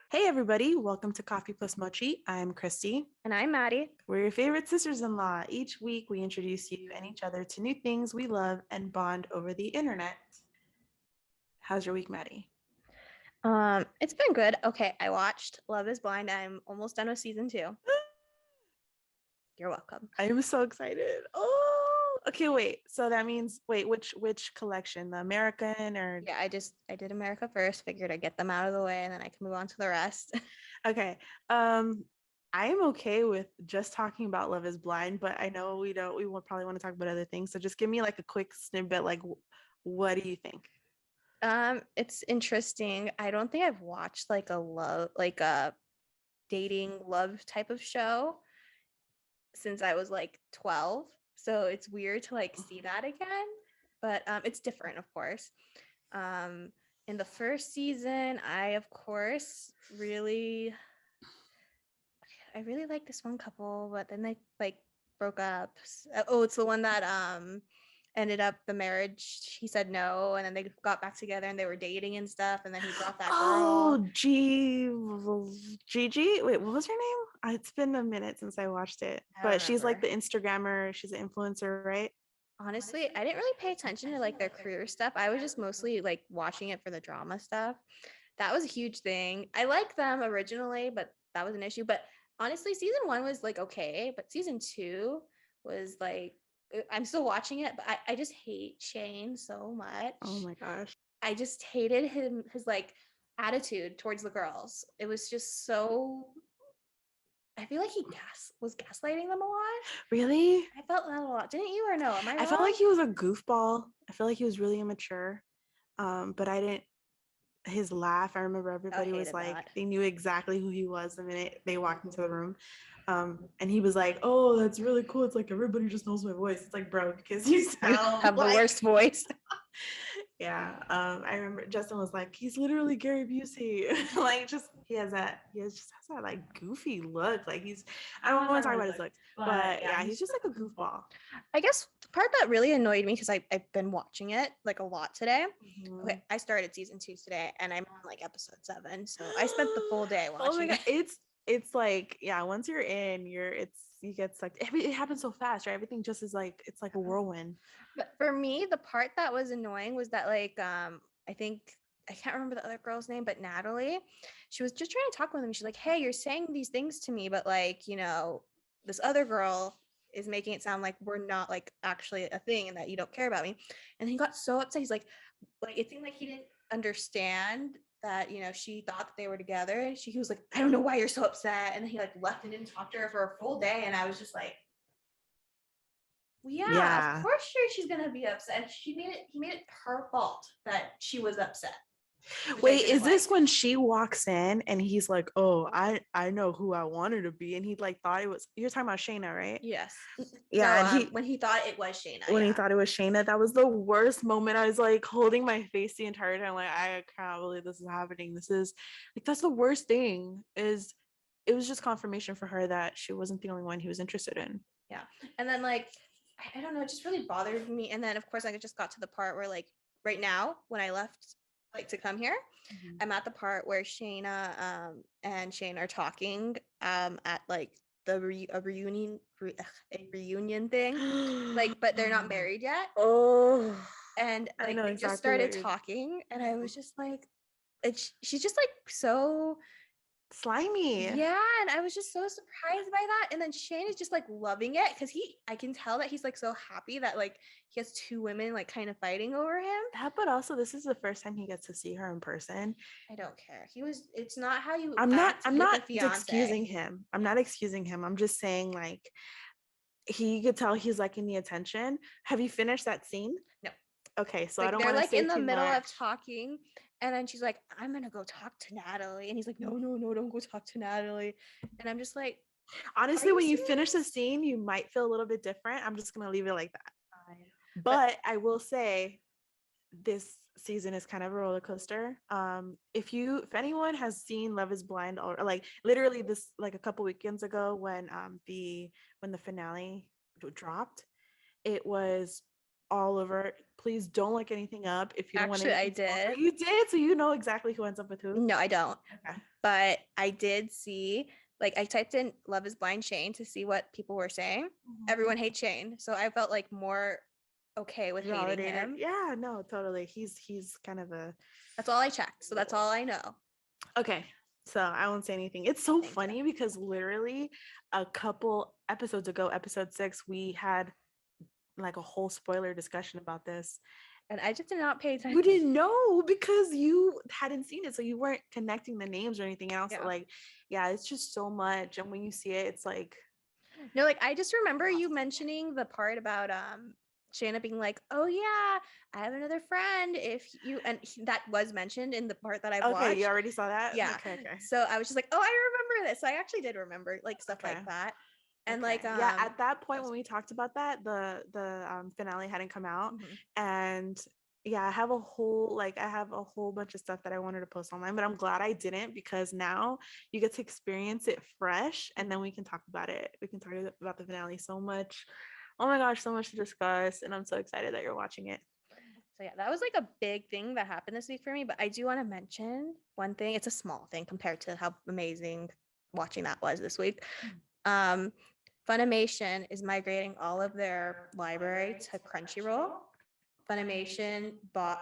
Hey everybody, welcome to Coffee Plus Mochi. I'm Christy. And I'm Maddie. We're your favorite sisters-in-law. Each week we introduce you and each other to new things we love and bond over the internet. How's your week, Maddie? It's been good. Okay, I watched Love is Blind. I'm almost done with season 2. You're welcome. I am so excited. Oh, okay, wait. So that means which collection? The American or Yeah, I did America first, figured I'd get them out of the way and then I can move on to the rest. okay. I am okay with just talking about Love is Blind, but I know we will probably want to talk about other things. So just give me like a quick snippet, like what do you think? It's interesting. I don't think I've watched like a dating love type of show since I was like 12. So it's weird to like see that again, but it's different, of course. Um, in the first season, of course I really like this one couple, but then they like broke up. Oh, it's the one that ended up the marriage. He said no, and then they got back together and they were dating and stuff. And then he brought that girl. Oh, Gigi. Wait, what was her name? It's been a minute since I watched it, I don't but she's like remember. the Instagrammer. She's an influencer, right? Honestly, I didn't really pay attention to like their career stuff. I was just mostly like watching it for the drama stuff. That was a huge thing. I liked them originally, but that was an issue. But honestly, season 1 was like okay, but season 2 was like I'm still watching it, but I just hate Shane so Oh much. my gosh. I just hated his like attitude towards the girls. It was just so I feel like he was gaslighting them a lot. Really? I felt that a lot. Didn't you or no? Am I I felt like wrong? he was a goofball. I feel like he was really immature. But I didn't his laugh. I remember I everybody was hated like, that. they knew exactly who he was the minute they walked into the room. And he was like, "Oh, that's really cool. It's like everybody just knows my voice." It's like, bro, because you You sound have the like worst voice. yeah. I remember Justin was like, he's literally Gary Busey. Like just he has that like goofy look. Like I don't want to talk about his looks, but yeah, he's just like a goofball. I guess the part that really annoyed me because I've been watching it like a lot today. Mhm. Okay, I started season 2 today and I'm on like episode 7. So I spent the full day Oh my watching god, it. it's like yeah, once you're in, you get sucked. It happens so fast, right? Everything just is like it's like a whirlwind. But for me, the part that was annoying was that like I think I can't remember the other girl's name, but Natalie, she was just trying to talk with him. She's like, "Hey, you're saying these things to me, but like, this other girl is making it sound like we're not like actually a thing and that you don't care about me." And he got so upset. He's like it seemed like he didn't understand that, she thought that they were together. He was like, "I don't know why you're so upset." And then he like left and didn't talk to her for a full day. And I was just like, well, yeah, of Yeah. course sure she's gonna be upset. He made it her fault that she was upset, which I Wait, didn't is this like. when she walks in and he's like, "Oh, I know who I want her to be," and he like thought it was you're talking about Shayna, right? Yes. Yeah, No, and he when he thought it was Shayna, when he yeah. thought it was Shayna, that was the worst moment. I was like holding my face the entire time, like I can't believe this is happening. This is like that's the worst thing. Is it was just confirmation for her that she wasn't the only one he was interested in. Yeah. And then like I don't know, it just really bothered me. And then of course I just got to the part where like right now when I left like to come here, Mhm. I'm at the part where Shayna and Shane are talking at like a reunion thing. Like, but they're not married yet. Oh, And I like know they just exactly what started you're talking and I was just like she's just like so slimy. yeah, and I was just so surprised by that. And then Shane is just like loving it because I can tell that he's like so happy that like he has two women like kind of fighting over him. That, but also this is the first time he gets to see her in person. I don't care. It's not how you I'm not act I'm with a not fiance. excusing him. I'm not excusing him. I'm just saying like he could tell he's liking the attention. Have you finished that scene? No. Okay, so I Like don't they're want to like say in the too middle of much. talking, and then she's like, I'm gonna go talk to Natalie. And he's like, no, no, no, don't go talk to Natalie. And I'm just like, are Honestly, you when you finish the serious? scene, you might feel a little bit different. I'm just gonna leave it like that. But But I will say this season is kind of a roller coaster. If anyone has seen Love is Blind or like literally this like a couple weekends ago when the finale dropped, it was all over. Please don't look anything up if you don't want Actually, I anything spoiled. did. You did, so you know exactly who ends up with who. No, I don't. Okay. But I did see, like, I typed in Love is Blind Shane to see what people were saying. Everyone hates Shane. So I felt like more okay with hating Validated. him. Yeah, no, totally. He's kind of a That's all I checked. So that's all I know. okay. So I won't say anything. It's so Thank funny you. because literally a couple episodes ago, episode 6, we had like a whole spoiler discussion about this. And I just did not pay attention. You didn't know because you hadn't seen it, so you weren't connecting the names or anything else. Yeah. So like, yeah, it's just so much, and when you see it, it's like, No, like I just remember you mentioning the part about Shayna being like, "Oh yeah, I have another friend. If you," and that was mentioned in the part that I've okay, watched. you already saw that. Yeah. Okay. So I was just like, "Oh, I remember this." So I actually did remember like stuff Okay. like that. And Okay. like Yeah, at that point when we talked about that, the finale hadn't come out, and yeah, I have a whole bunch of stuff that I wanted to post online, but I'm glad I didn't because now you get to experience it fresh, and then we can talk about it. We can talk about the finale so much. Oh my gosh, so much to discuss, and I'm so excited that you're watching it. So yeah, that was like a big thing that happened this week for me. But I do want to mention one thing. It's a small thing compared to how amazing watching that was this week. Funimation is migrating all of their library to Crunchyroll. Funimation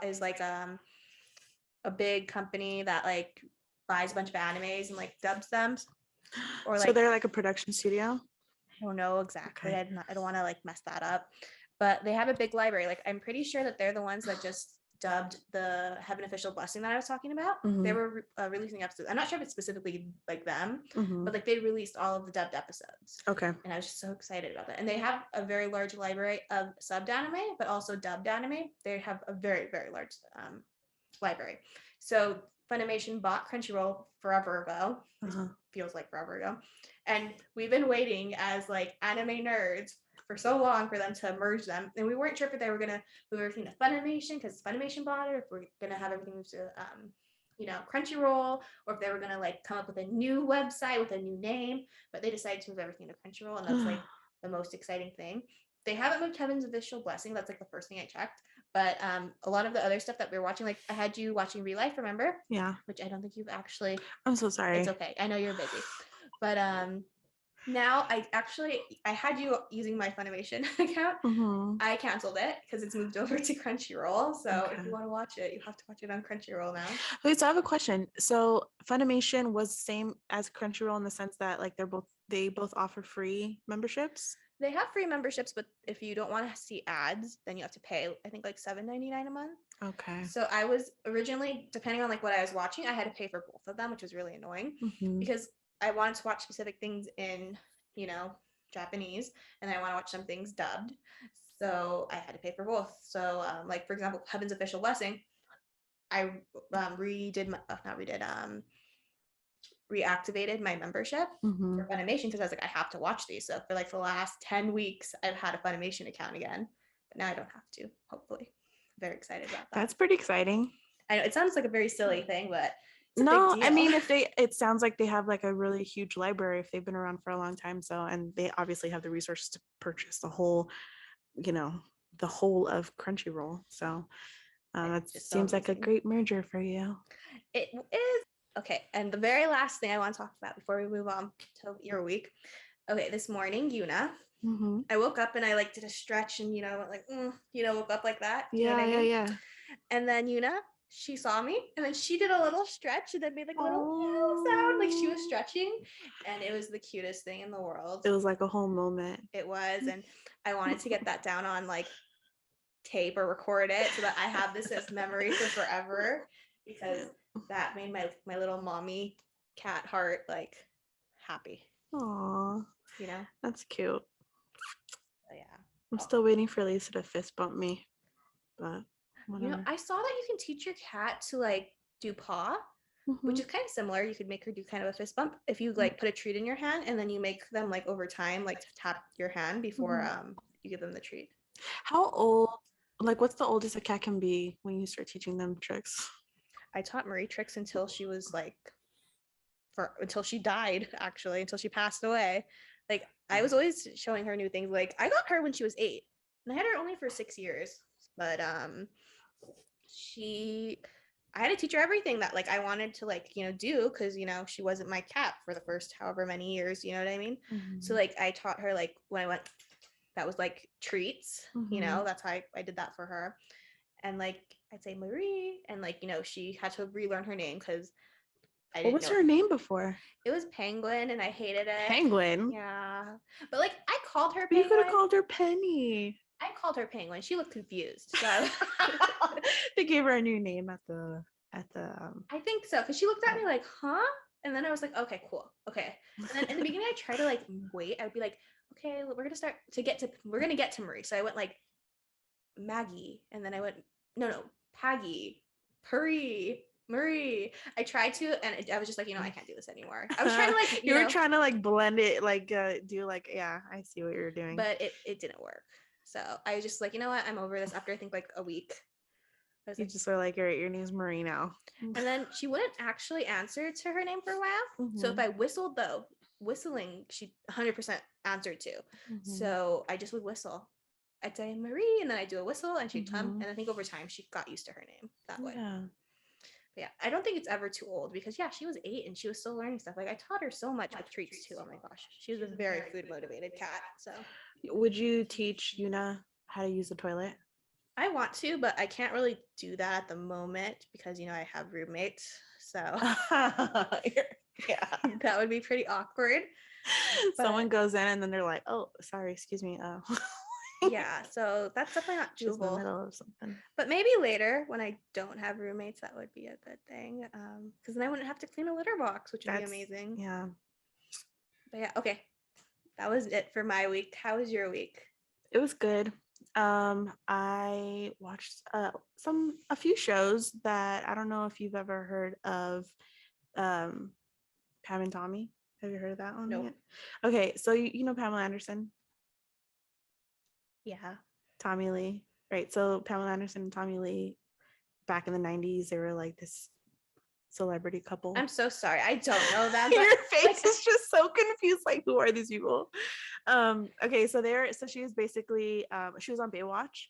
is like a big company that like buys a bunch of animes and like dubs them. Or so like they're like a production studio. I don't know exactly. Okay. I don't want to like mess that up. But they have a big library. Like I'm pretty sure that they're the ones that just dubbed the Heaven Official Blessing that I was talking about. They were releasing episodes. I'm not sure if it's specifically like them, but like they released all of the dubbed episodes. Okay. And I was just so excited about that. And they have a very large library of subbed anime, but also dubbed anime. They have a very, very large library. So Funimation bought Crunchyroll forever ago. Feels like forever ago. And we've been waiting as like anime nerds for so long for them to merge them. And we weren't sure if they were gonna move everything to Funimation because Funimation bought it, or if we're gonna have everything move to Crunchyroll, or if they were gonna like come up with a new website with a new name. But they decided to move everything to Crunchyroll, and that's like the most exciting thing. They haven't moved Heaven's Official Blessing. That's like the first thing I checked. But a lot of the other stuff that we were watching, like I had you watching Real Life, remember? Yeah. Which I don't think you've actually. I'm so sorry. It's okay. I know you're busy. But now I had you using my Funimation account. I canceled it because it's moved over to Crunchyroll. So if you want to watch it, you have to watch it on Crunchyroll now. Wait, so I have a question. So Funimation was the same as Crunchyroll in the sense that like they both offer free memberships? They have free memberships, but if you don't want to see ads, then you have to pay, I think, like $7.99 a month. Okay. So I was originally, depending on like what I was watching, I had to pay for both of them, which was really annoying because I wanted to watch specific things in, Japanese, and I want to watch some things dubbed. So I had to pay for both. So like, for example, Heaven's Official Blessing, I reactivated my membership for Funimation because I was like, I have to watch these. So for like the last 10 weeks, I've had a Funimation account again, but now I don't have to, hopefully. I'm very excited about that. That's pretty exciting. I know it sounds like a very silly thing, but no, I mean, it sounds like they have like a really huge library if they've been around for a long time. So, and they obviously have the resources to purchase the whole, the whole of Crunchyroll. So it seems like a great merger for you. It is. Okay, and the very last thing I want to talk about before we move on to your week. Okay, this morning, Yuna, I woke up and I like did a stretch and woke up like that. Yeah, you know what I mean? Yeah. And then Yuna, she saw me and then she did a little stretch and then made like a little meow sound, like she was stretching, and it was the cutest thing in the world. It was like a whole moment. It was, and I wanted to get that down on like tape or record it so that I have this as memory for forever, because that made my little mommy cat heart like happy. Aww. That's cute. So, yeah. I'm still waiting for Lisa to fist bump me, but I saw that you can teach your cat to like do paw, which is kind of similar. You could make her do kind of a fist bump if you like put a treat in your hand and then you make them like over time like tap your hand before you give them the treat. How old? Like, what's the oldest a cat can be when you start teaching them tricks? I taught Marie tricks until she was like, until she died, actually, until she passed away. Like, I was always showing her new things. Like, I got her when she was 8, and I had her only for 6 years. but I had to teach her everything that like I wanted to like, do, because she wasn't my cat for the first however many years, you know what I mean? So like I taught her like when I went, that was like treats, that's how I did that for her. And like I'd say Marie, and like, she had to relearn her name because I What didn't was know her name before? it was Penguin, and I hated it. Penguin? Yeah. But like I called her You could have Penguin. called her Penny. I called her Penguin. She looked confused. So They gave her a new name at the I think so, because she looked at me like, huh? And then I was like, okay, cool. Okay. And then in the beginning, I tried to like wait. I would be like, okay, we're gonna get to Marie. So I went like Maggie, and then I went, no, Paggy, Puri, Marie. I tried to, and I was just like, I can't do this anymore. I was trying to like, you were trying to like blend it, like do like, yeah, I see what you're doing. but it didn't work. So I was just like, you know what? I'm over this after I think like a week. You just are like, all right, your name's Marie now. And then she wouldn't actually answer to her name for a while. So if I whistled though, whistling, she 100% answered to. So I just would whistle. I'd say Marie, and then I'd do a whistle, and she'd come. And I think over time she got used to her name that way. Yeah. But yeah, I don't think it's ever too old, because yeah, she was 8 and she was still learning stuff. Like I taught her so much with treats too. Oh my gosh, she was a very food motivated cat. So would you teach Yuna how to use the toilet? I want to, but I can't really do that at the moment because I have roommates. So yeah, that would be pretty awkward. Someone goes in and then they're like, oh, sorry, excuse me. Oh. Yeah, so that's definitely not doable. She's in the middle of something. But maybe later when I don't have roommates, that would be a good thing. Because then I wouldn't have to clean a litter box, which would be amazing. Yeah. But yeah, okay. That was it for my week. How was your week? It was good. I watched a few shows that I don't know if you've ever heard of. Pam and Tommy. Have you heard of that one Nope. yet? Okay, so you know Pamela Anderson? Yeah. Tommy Lee. Right. So Pamela Anderson and Tommy Lee, back in the 90s, they were like this celebrity couple. I'm so sorry. I don't know them. Your face is just so confused. Like, who are these people? Okay, so she was basically she was on Baywatch,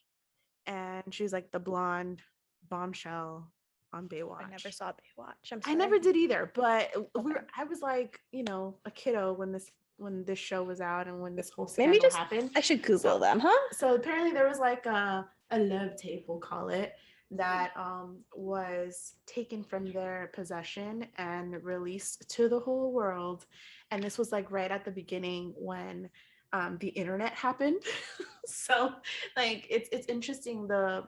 and she was like the blonde bombshell on Baywatch. I never saw Baywatch. I never did either, but I was like, a kiddo when this show was out and when this whole scandal happened. I should Google them, huh? So apparently there was like a love tape, we'll call it, that was taken from their possession and released to the whole world. And this was like right at the beginning when the internet happened. So like it's interesting. The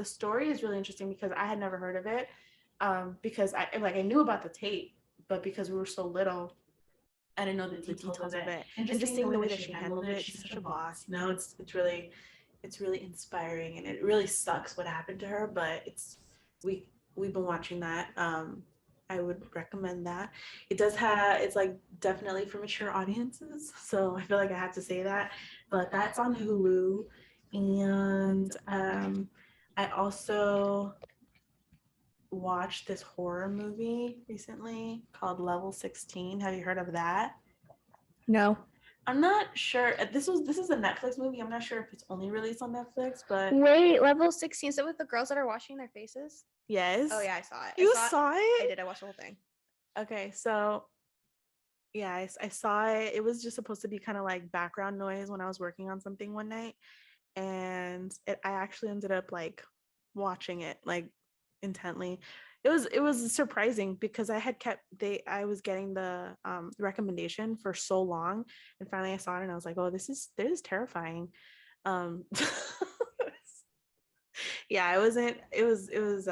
story is really interesting because I had never heard of it, because I knew about the tape, but because we were so little, I didn't know the details of it. And just seeing the way that she handled it, she's such a boss. It's really inspiring, and it really sucks what happened to her. But we've been watching that. I would recommend that. It's like definitely for mature audiences, so I feel like I have to say that. But that's on Hulu, and I also watched this horror movie recently called Level 16. Have you heard of that? No. I'm not sure. This is a Netflix movie. I'm not sure if it's only released on Netflix, but wait, Level 16. Is it with the girls that are washing their faces? Yes. Oh yeah, I saw it. You saw it? I did. I watched the whole thing. Okay, so yeah, I saw it. It was just supposed to be kind of like background noise when I was working on something one night, and I actually ended up like watching it like intently. It was surprising because I was getting the recommendation for so long, and finally I saw it and I was like, oh, this is terrifying. Yeah, it was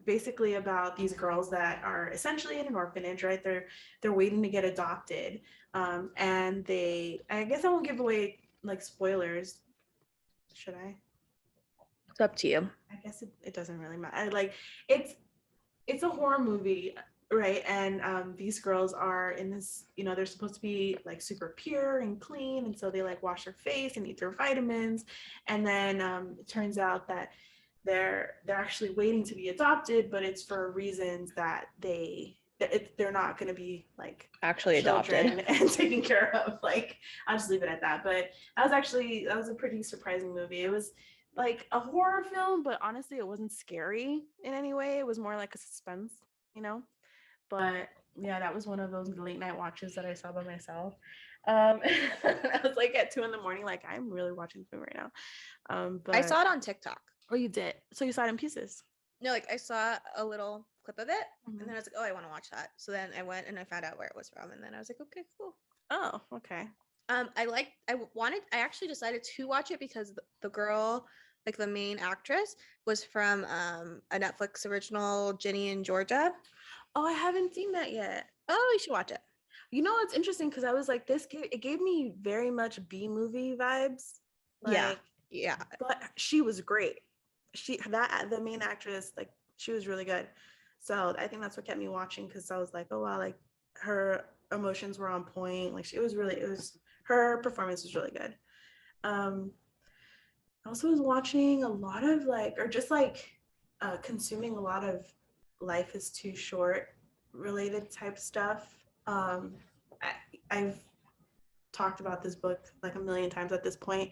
basically about these girls that are essentially in an orphanage, right? They're waiting to get adopted, and I guess I won't give away like spoilers. Should I? It's up to you. I guess it doesn't really matter. Like it's a horror movie, right? And these girls are in this, they're supposed to be like super pure and clean, and so they like wash their face and eat their vitamins, and then it turns out that they're actually waiting to be adopted, but it's for reasons that they're not going to be like actually adopted and taken care of. Like, I'll just leave it at that. But that was a pretty surprising movie. It was like a horror film, but honestly, it wasn't scary in any way. It was more like a suspense, you know. But yeah, that was one of those late night watches that I saw by myself. I was like at 2 a.m, like I'm really watching this movie right now. I But saw it on TikTok. oh, you did. So you saw it in pieces. No, like I saw a little clip of it, and then Mhm. I was like, oh, I want to watch that. So then I went and I found out where it was from, and then I was like, okay, cool. Oh, okay. I actually decided to watch it because the girl, like the main actress, was from a Netflix original, Ginny and Georgia. Oh, I haven't seen that yet. Oh, you should watch it. You know, it's interesting because I was like, it gave me very much B movie vibes. Yeah, Like, yeah. but she was great. The main actress, like, she was really good. So I think that's what kept me watching because I was like, oh wow, like her emotions were on point. Like her performance was really good. I also was watching a lot of like, or just like consuming a lot of life is too short related type stuff. I, I've talked about this book like a million times at this point,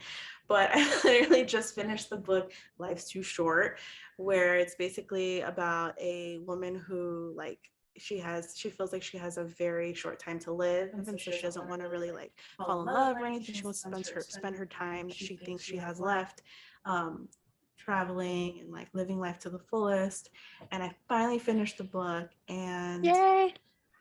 but I literally just finished the book Life's Too Short, where it's basically about a woman who like she feels like she has a very short time to live, and so she doesn't want to really like fall in love or anything. She wants to spend her time that she thinks she has left um traveling and like living life to the fullest. And I finally finished the book, and Yay.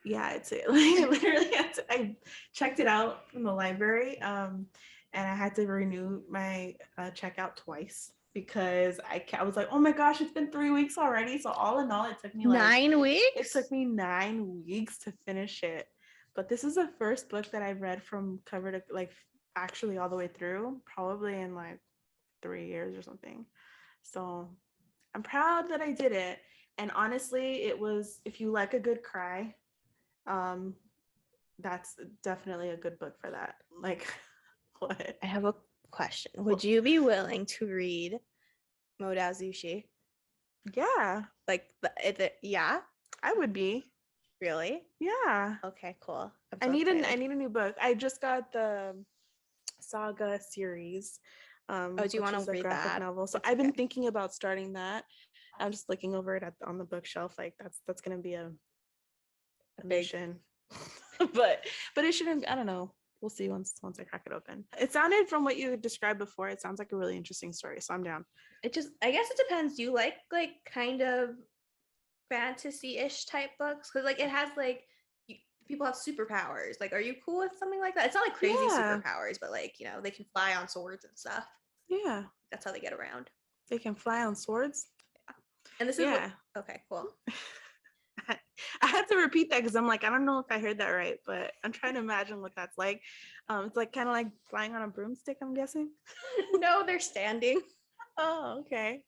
yeah, it's like literally I checked it out from the library, and I had to renew my checkout twice because I was like, oh my gosh, it's been 3 weeks already. So all in all, it took me like 9 weeks. it took me 9 weeks to finish it. But this is the first book that I've read from cover to like actually all the way through, probably in like 3 years or something. So I'm proud that I did it. And honestly, it was, if you like a good cry, um, that's definitely a good book for that. Like, what? I have a question. Would you be willing to read Modao Zushi? Yeah, Like, yeah, I would be. really? Yeah, Okay, cool. I'm I so need excited. I need a new book. I just got the Saga series, Oh, do you which want is to a read graphic that? novel. So It's I've been okay. thinking about starting that. I'm just looking over it on the bookshelf. Like that's gonna be A a big. mission, but it shouldn't. I don't know. We'll see once I crack it open. It sounded, from what you described before, it sounds like a really interesting story. So I'm down. I guess it depends. Do you like kind of fantasy-ish type books? Because like it has like people have superpowers. Like, are you cool with something like that? It's not like crazy Yeah, superpowers, but like they can fly on swords and stuff. yeah. That's how they get around. They can fly on swords. And this is what. Yeah. Okay, cool. I had to repeat that because I'm like, I don't know if I heard that right, but I'm trying to imagine what that's like. It's like kind of like flying on a broomstick, I'm guessing. No, they're standing. Oh, okay.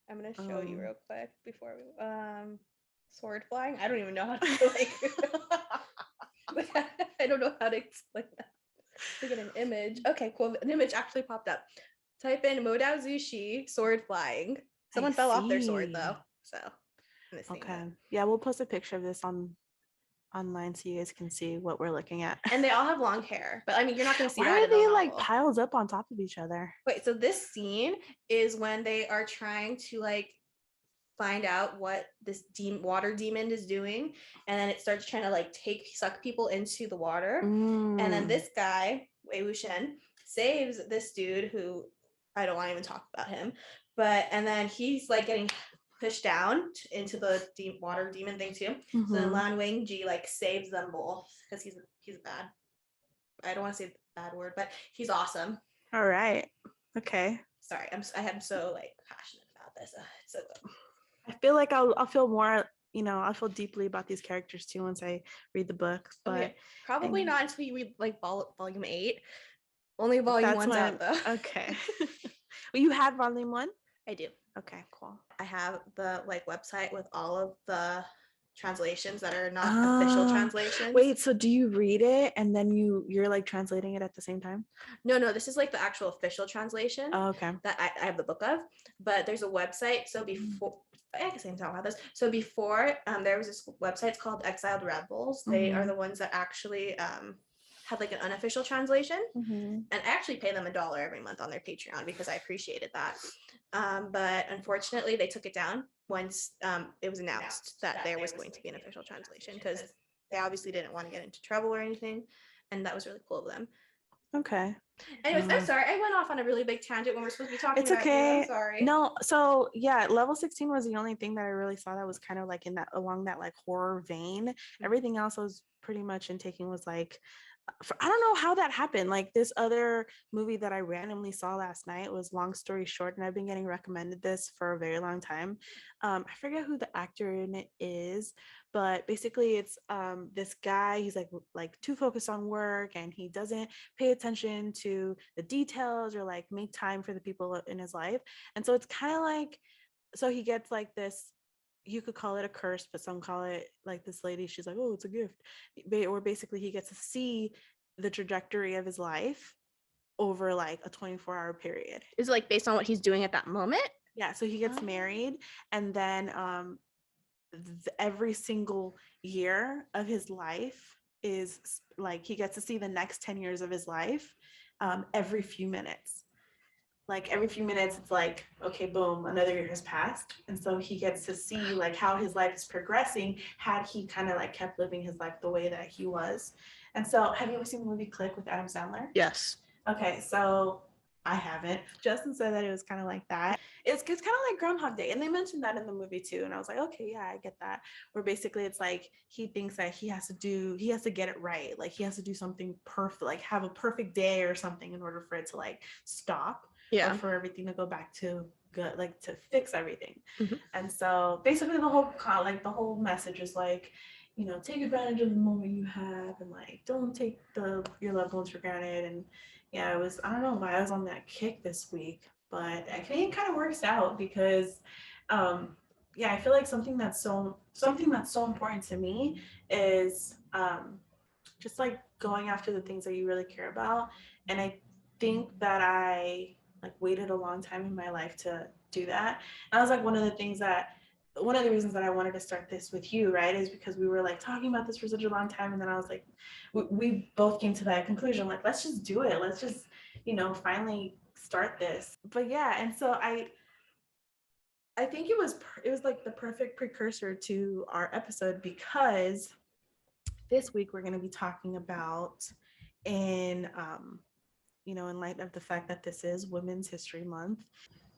I'm gonna show you Um, real quick before we sword flying. I don't even know how to like I don't know how to explain that. To get an image. Okay, cool. An image actually popped up. Type in Modao Zushi sword flying. I Someone fell off their sword see. though. So I'm just seeing Okay. it. Yeah, we'll post a picture of this online so you guys can see what we're looking at. And they all have long hair. But I mean you're not gonna see Why that are in the they like novel. piled up on top of each other? Wait, so this scene is when they are trying to like find out what this water demon is doing, and then it starts trying to like suck people into the water, and then this guy Wei Wuxian saves this dude who I don't want to even talk about him, but and then he's like getting pushed down into the water demon thing too. So then Lan Wangji like saves them both because he's bad. I don't want to say the bad word, but he's awesome. All right. Okay. Sorry, I am so like passionate about this. It's so good. I feel like I'll feel more, I'll feel deeply about these characters too once I read the book. But Okay, probably not until you read like volume 8. Only volume that's 1's when, out though. okay. Well, you had volume 1? I do. Okay, cool. I have the like website with all of the translations that are not official translations. Wait, so do you read it and then you're like translating it at the same time? No, this is like the actual official translation Okay. that I have the book of, but there's a website. So before, I guess I can talk about this. So before, there was this website, it's called Exiled Rebels. They are the ones that actually had like an unofficial translation. Mhm. And I actually pay them $1 every month on their Patreon because I appreciated that. But unfortunately, they took it down once it was announced that there was going to be an official translation because they obviously didn't want to get into trouble or anything. And that was really cool of them. Okay. Anyways, I'm sorry. I went off on a really big tangent when we're supposed to be talking It's about you. okay. I'm sorry. No, so yeah, level 16 was the only thing that I really saw that was kind of like in that along that like horror vein. Everything else was pretty much in taking was like I don't know how that happened. Like this other movie that I randomly saw last night was Long Story Short, and I've been getting recommended this for a very long time. I forget who the actor in it is, but basically it's this guy. He's like too focused on work, and he doesn't pay attention to the details or like make time for the people in his life. And so it's kind of like, so he gets like this, you could call it a curse, but some call it like this lady, she's like, oh, it's a gift. Or basically he gets to see the trajectory of his life over like a 24-hour period. Is it like based on what he's doing at that moment? Yeah, so he gets married, and then every single year of his life is like he gets to see the next 10 years of his life every few minutes. Like every few minutes it's like, okay, boom, another year has passed, and so he gets to see like how his life is progressing had he kind of like kept living his life the way that he was. And so have you ever seen the movie Click with Adam Sandler? Yes. Okay, so I haven't. Justin said that it was kind of like that. It's kind of like Groundhog Day, and they mentioned that in the movie too. And I was like, okay, yeah, I get that. Where basically it's like he thinks that he has to get it right, like he has to do something perfect, like have a perfect day or something in order for it to like stop, or for everything to go back to good, like to fix everything. Mhm. And so basically the whole message is like, you know, take advantage of the moment you have, and like don't take your loved ones for granted. And yeah, I don't know why I was on that kick this week, but I think it kind of works out because yeah, I feel like something that's so important to me is just like going after the things that you really care about. And I think that I like waited a long time in my life to do that. And that was like one of the reasons that I wanted to start this with you, right, is because we were like talking about this for such a long time. And then I was like, we both came to that conclusion, like, let's just do it. Let's just, you know, finally start this. But yeah, and so I think it was like the perfect precursor to our episode, because this week we're going to be talking about in you know, in light of the fact that this is Women's History Month.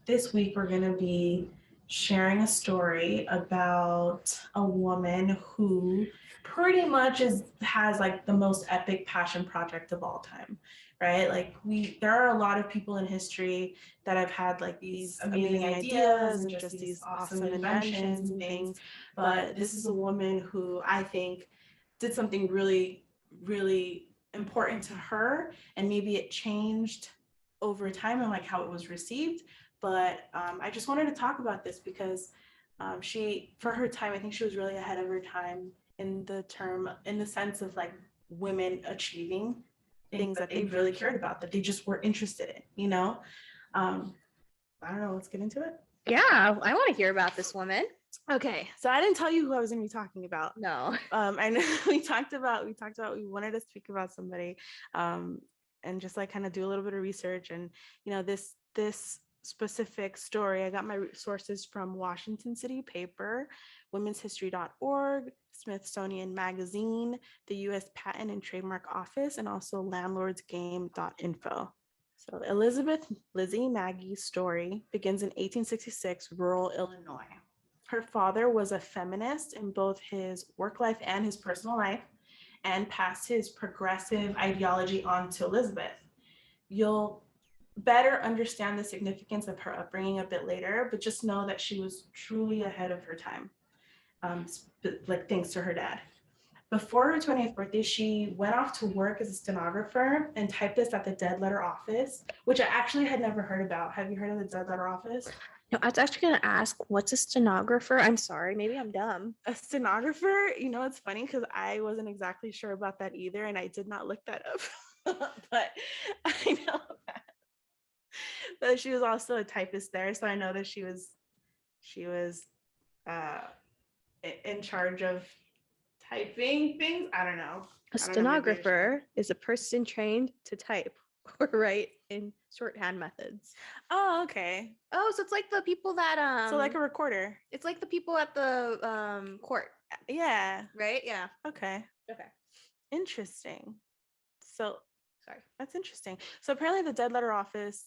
This week we're going to be sharing a story about a woman who pretty much has like the most epic passion project of all time, right? Like there are a lot of people in history that have had like these amazing ideas and just these awesome inventions and things, but this is a woman who I think did something really, really important to her, and maybe it changed over time and like how it was received. But I just wanted to talk about this because she, for her time, I think she was really ahead of her time in the sense of like women achieving things that they really cared about, that they just were interested in, you know? I don't know, let's get into it. Yeah, I want to hear about this woman. Okay, so I didn't tell you who I was going to be talking about. No. I know we talked about we wanted to speak about somebody, and just like kind of do a little bit of research. And you know, this specific story, I got my sources from Washington City Paper, womenshistory.org, Smithsonian Magazine, the U.S. Patent and Trademark Office, and also landlordsgame.info. So Elizabeth Lizzie Maggie's story begins in 1866, rural Illinois. Her father was a feminist in both his work life and his personal life, and passed his progressive ideology on to Elizabeth. You'll better understand the significance of her upbringing a bit later, but just know that she was truly ahead of her time, like thanks to her dad. Before her 20th birthday, she went off to work as a stenographer and typist at the Dead Letter Office, which I actually had never heard about. Have you heard of the Dead Letter Office? No, I was actually going to ask, what's a stenographer? I'm sorry, maybe I'm dumb. A stenographer, you know, it's funny because I wasn't exactly sure about that either, and I did not look that up. But I know that she was also a typist there, so I know that she was uh, in charge of typing things. I don't know. A stenographer is a person trained to type or write in shorthand methods. Oh, okay. Oh, so it's like the people that So like a recorder. it's like the people at the court, Yeah. right? Yeah. Okay. Okay. Interesting. So Sorry. that's interesting. So apparently the dead letter office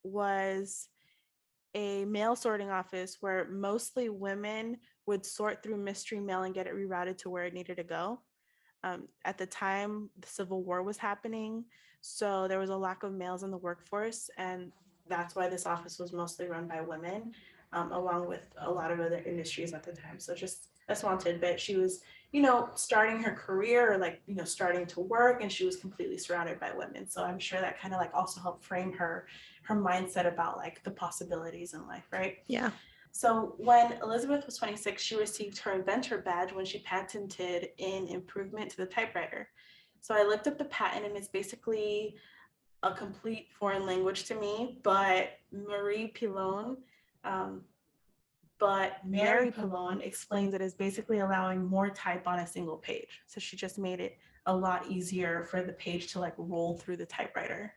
was a mail sorting office where mostly women would sort through mystery mail and get it rerouted to where it needed to go. At the time, the Civil War was happening, so there was a lack of males in the workforce, and that's why this office was mostly run by women, along with a lot of other industries at the time. So just a small tidbit. She was, starting her career or starting to work, and she was completely surrounded by women. So I'm sure that kind of also helped frame her mindset about the possibilities in life, right? Yeah. So when Elizabeth was 26, she received her Inventor Badge when she patented an improvement to the typewriter. So I looked up the patent, and it's basically a complete foreign language to me, but Mary Pilon explains it as basically allowing more type on a single page. So she just made it a lot easier for the page to roll through the typewriter,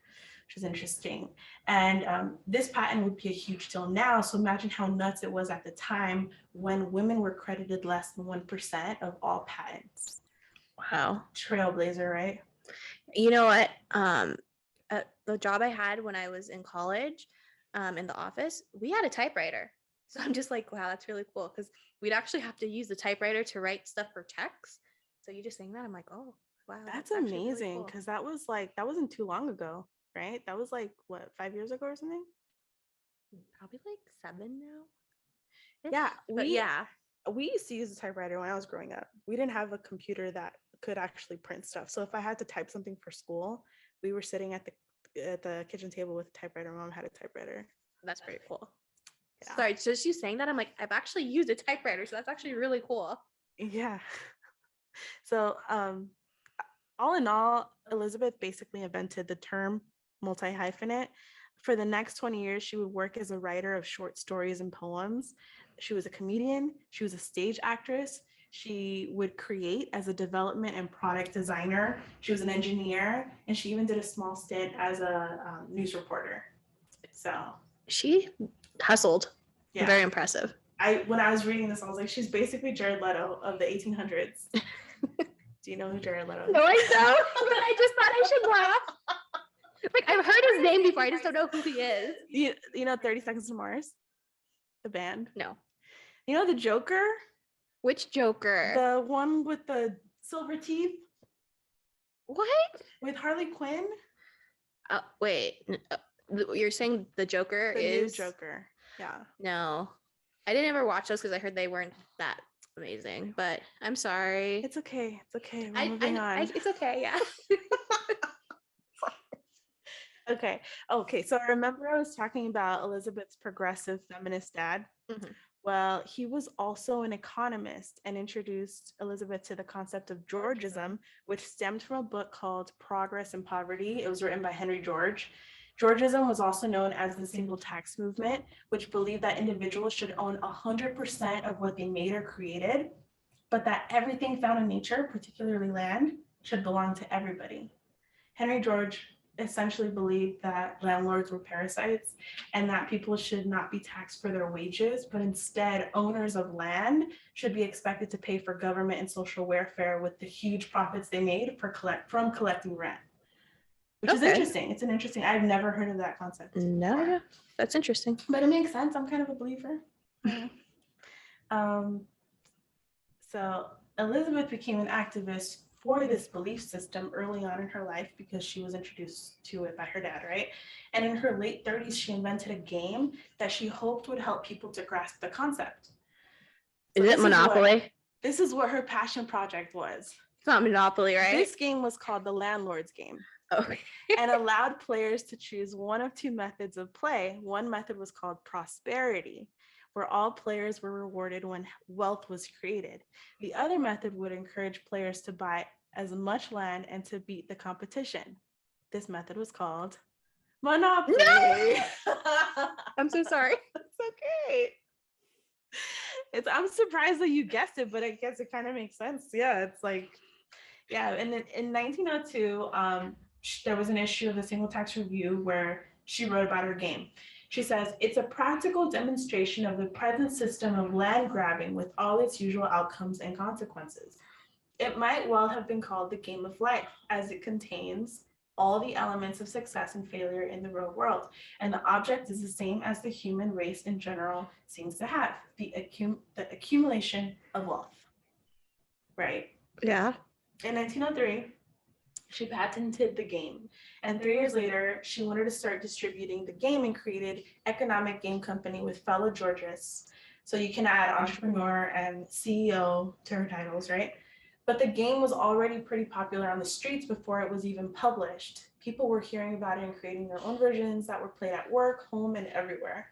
which is interesting. And this patent would be a huge deal now. So imagine how nuts it was at the time when women were credited less than 1% of all patents. Wow. Trailblazer, right? You know what? The job I had when I was in college, in the office, we had a typewriter. So I'm just like, wow, that's really cool, because we'd actually have to use the typewriter to write stuff for checks. So you just saying that, I'm like, oh, wow, that's amazing, amazing, because that wasn't too long ago, right? That was what, 5 years ago or something? Probably 7 now. Yeah, we used to use a typewriter when I was growing up. We didn't have a computer that could actually print stuff. So if I had to type something for school, we were sitting at the kitchen table with a typewriter. Mom had a typewriter. That's pretty cool. Yeah. Sorry, just you saying that, I'm like, I've actually used a typewriter, so that's actually really cool. Yeah. So all in all, Elizabeth basically invented the term multi-hyphenate. For the next 20 years, she would work as a writer of short stories and poems. She was a comedian. She was a stage actress. She would create as a development and product designer. She was an engineer, and she even did a small stint as a news reporter. So she hustled. Yeah. Very impressive. When I was reading this, I was like, she's basically Jared Leto of the 1800s. Do you know who Jared Leto is? No, I don't. But I just thought I should laugh. Like, I've heard his name before. I just don't know who he is. You know 30 Seconds to Mars? The band? No. You know the Joker? Which Joker? The one with the silver teeth? What? With Harley Quinn? Wait. You're saying the Joker is... The new Joker. Yeah. No. I didn't ever watch those because I heard they weren't that amazing, but I'm sorry. It's okay. It's okay. We're moving on. It's okay, yeah. Okay. So remember I was talking about Elizabeth's progressive feminist dad? Mm-hmm. Well, he was also an economist and introduced Elizabeth to the concept of Georgism, which stemmed from a book called Progress and Poverty. It was written by Henry George. Georgism was also known as the single tax movement, which believed that individuals should own 100% of what they made or created, but that everything found in nature, particularly land, should belong to everybody. Henry George essentially believed that landlords were parasites and that people should not be taxed for their wages, but instead owners of land should be expected to pay for government and social welfare with the huge profits they made from collecting rent. Which is interesting. It's an interesting, I've never heard of that concept. No, yeah, that's interesting. But it makes sense. I'm kind of a believer. So Elizabeth became an activist for this belief system early on in her life because she was introduced to it by her dad, right? And in her late 30s, she invented a game that she hoped would help people to grasp the concept. Is it Monopoly? This is what her passion project was. It's not Monopoly, right? This game was called the Landlord's game. Okay. And allowed players to choose one of two methods of play. One method was called prosperity, where all players were rewarded when wealth was created. The other method would encourage players to buy as much land and to beat the competition. This method was called Monopoly. No! I'm so sorry. It's okay. I'm surprised that you guessed it, but I guess it kind of makes sense. Yeah, it's like, yeah. And in 1902, there was an issue of the Single Tax Review where she wrote about her game. She says, it's a practical demonstration of the present system of land grabbing with all its usual outcomes and consequences. It might well have been called the game of life, as it contains all the elements of success and failure in the real world. And the object is the same as the human race in general seems to have, the accumulation of wealth. Right? Yeah. In 1903, she patented the game. And 3 years later, she wanted to start distributing the game and created Economic Game Company with fellow Georgists. So you can add entrepreneur and CEO to her titles, right? But the game was already pretty popular on the streets before it was even published. People were hearing about it and creating their own versions that were played at work, home, and everywhere.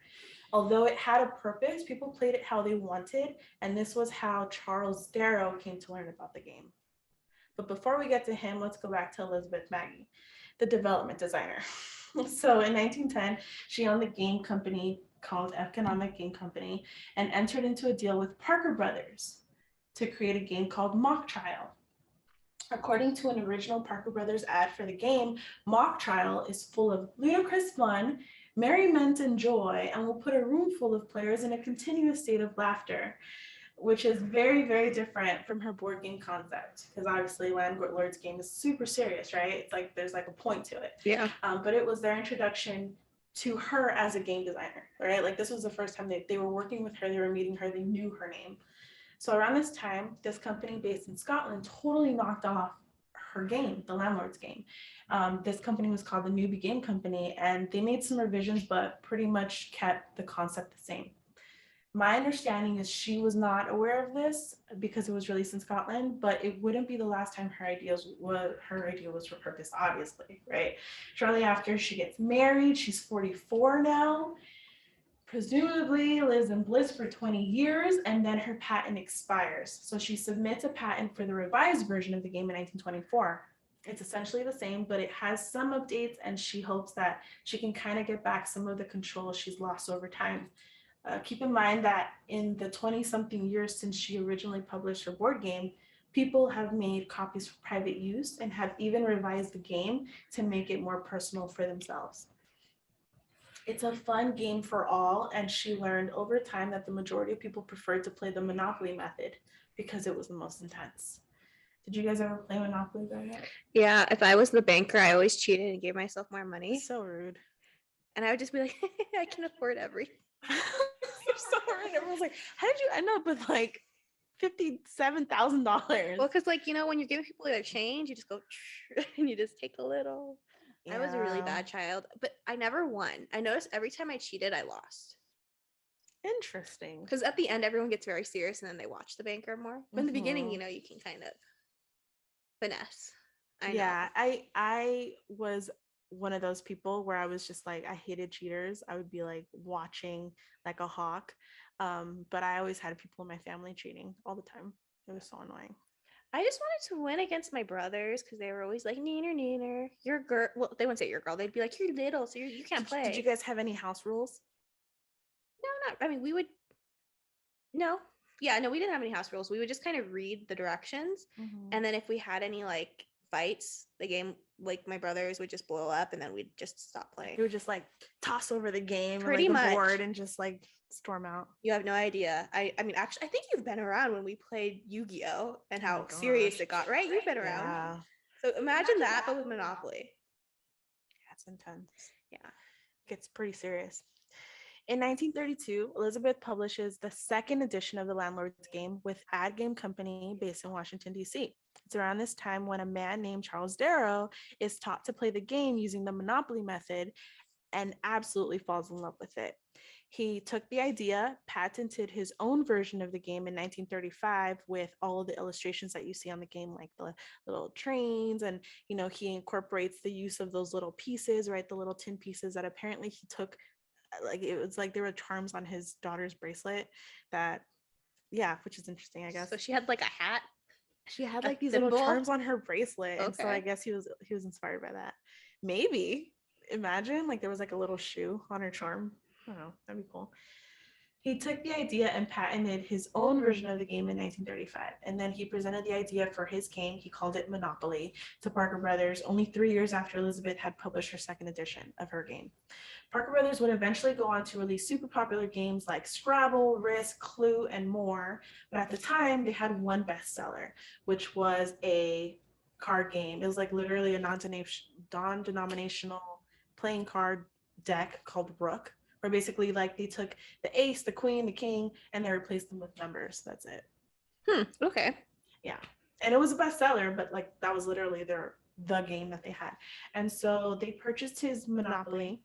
Although it had a purpose, people played it how they wanted, and this was how Charles Darrow came to learn about the game. But before we get to him, let's go back to Elizabeth Magie, the development designer. So in 1910, she owned a game company called Economic Game Company and entered into a deal with Parker Brothers to create a game called Mock Trial. According to an original Parker Brothers ad for the game, Mock Trial is full of ludicrous fun, merriment, and joy, and will put a room full of players in a continuous state of laughter, which is very, very different from her board game concept. Because obviously, Landlord's game is super serious, right? It's like there's like a point to it. Yeah. But it was their introduction to her as a game designer, right? Like this was the first time they were working with her, they were meeting her, they knew her name. So around this time, this company based in Scotland totally knocked off her game, the Landlord's game. This company was called the Newbie Game Company, and they made some revisions, but pretty much kept the concept the same. My understanding is she was not aware of this because it was released in Scotland, but it wouldn't be the last time her idea was repurposed, obviously, right? Shortly after, she gets married. She's 44 now, presumably lives in bliss for 20 years, and then her patent expires. So she submits a patent for the revised version of the game in 1924. It's essentially the same, but it has some updates, and she hopes that she can kind of get back some of the control she's lost over time. Keep in mind that in the 20-something years since she originally published her board game, people have made copies for private use and have even revised the game to make it more personal for themselves. It's a fun game for all, and she learned over time that the majority of people preferred to play the Monopoly method because it was the most intense. Did you guys ever play Monopoly growing up? Yeah, if I was the banker, I always cheated and gave myself more money. So rude. And I would just be like, I can afford everything. You're so rude. Everyone's like, how did you end up with like $57,000? Well, because like, you know, when you're giving people their change, you just go and you just take a little. Yeah. I was a really bad child, but I never won. I noticed every time I cheated, I lost. Interesting. Because at the end, everyone gets very serious and then they watch the banker more. But in the beginning, you know, you can kind of finesse. I was one of those people where I was just like, I hated cheaters. I would be like watching like a hawk. But I always had people in my family cheating all the time. It was so annoying. I just wanted to win against my brothers because they were always like, neener. You're a girl. Well, they wouldn't say you're a girl. They'd be like, you're little, so you can't play. Did you guys have any house rules? No, not. I mean, we would. No. Yeah, no, we didn't have any house rules. We would just kind of read the directions. And then if we had any like fights, the game, like my brothers would just blow up and then we'd just stop playing. We would just like toss over the game pretty or like much the board and just like storm out. You have no idea. I mean, actually, I think you've been around when we played Yu-Gi-Oh! And how serious it got, right? You've been around. Yeah. So imagine that, but with Monopoly. That's intense. Yeah. It gets pretty serious. In 1932, Elizabeth publishes the second edition of the Landlord's game with Ad Game Company based in Washington, D.C. It's around this time when a man named Charles Darrow is taught to play the game using the Monopoly method and absolutely falls in love with it. He took the idea, patented his own version of the game in 1935 with all of the illustrations that you see on the game, like the little trains, and you know, he incorporates the use of those little pieces, right? The little tin pieces that apparently he took, like it was like there were charms on his daughter's bracelet that, yeah, which is interesting, I guess. So she had like a hat. She had like these little charms on her bracelet, and so I guess he was inspired by that. Maybe imagine like there was like a little shoe on her charm. I don't know, that'd be cool. He took the idea and patented his own version of the game in 1935. And then he presented the idea for his game, he called it Monopoly, to Parker Brothers only 3 years after Elizabeth had published her second edition of her game. Parker Brothers would eventually go on to release super popular games like Scrabble, Risk, Clue, and more. But at the time, they had one bestseller, which was a card game. It was like literally a non-denominational playing card deck called Rook, where basically like they took the ace, the queen, the king, and they replaced them with numbers. That's it. Okay. Yeah. And it was a bestseller, but like that was literally the game that they had. And so they purchased his Monopoly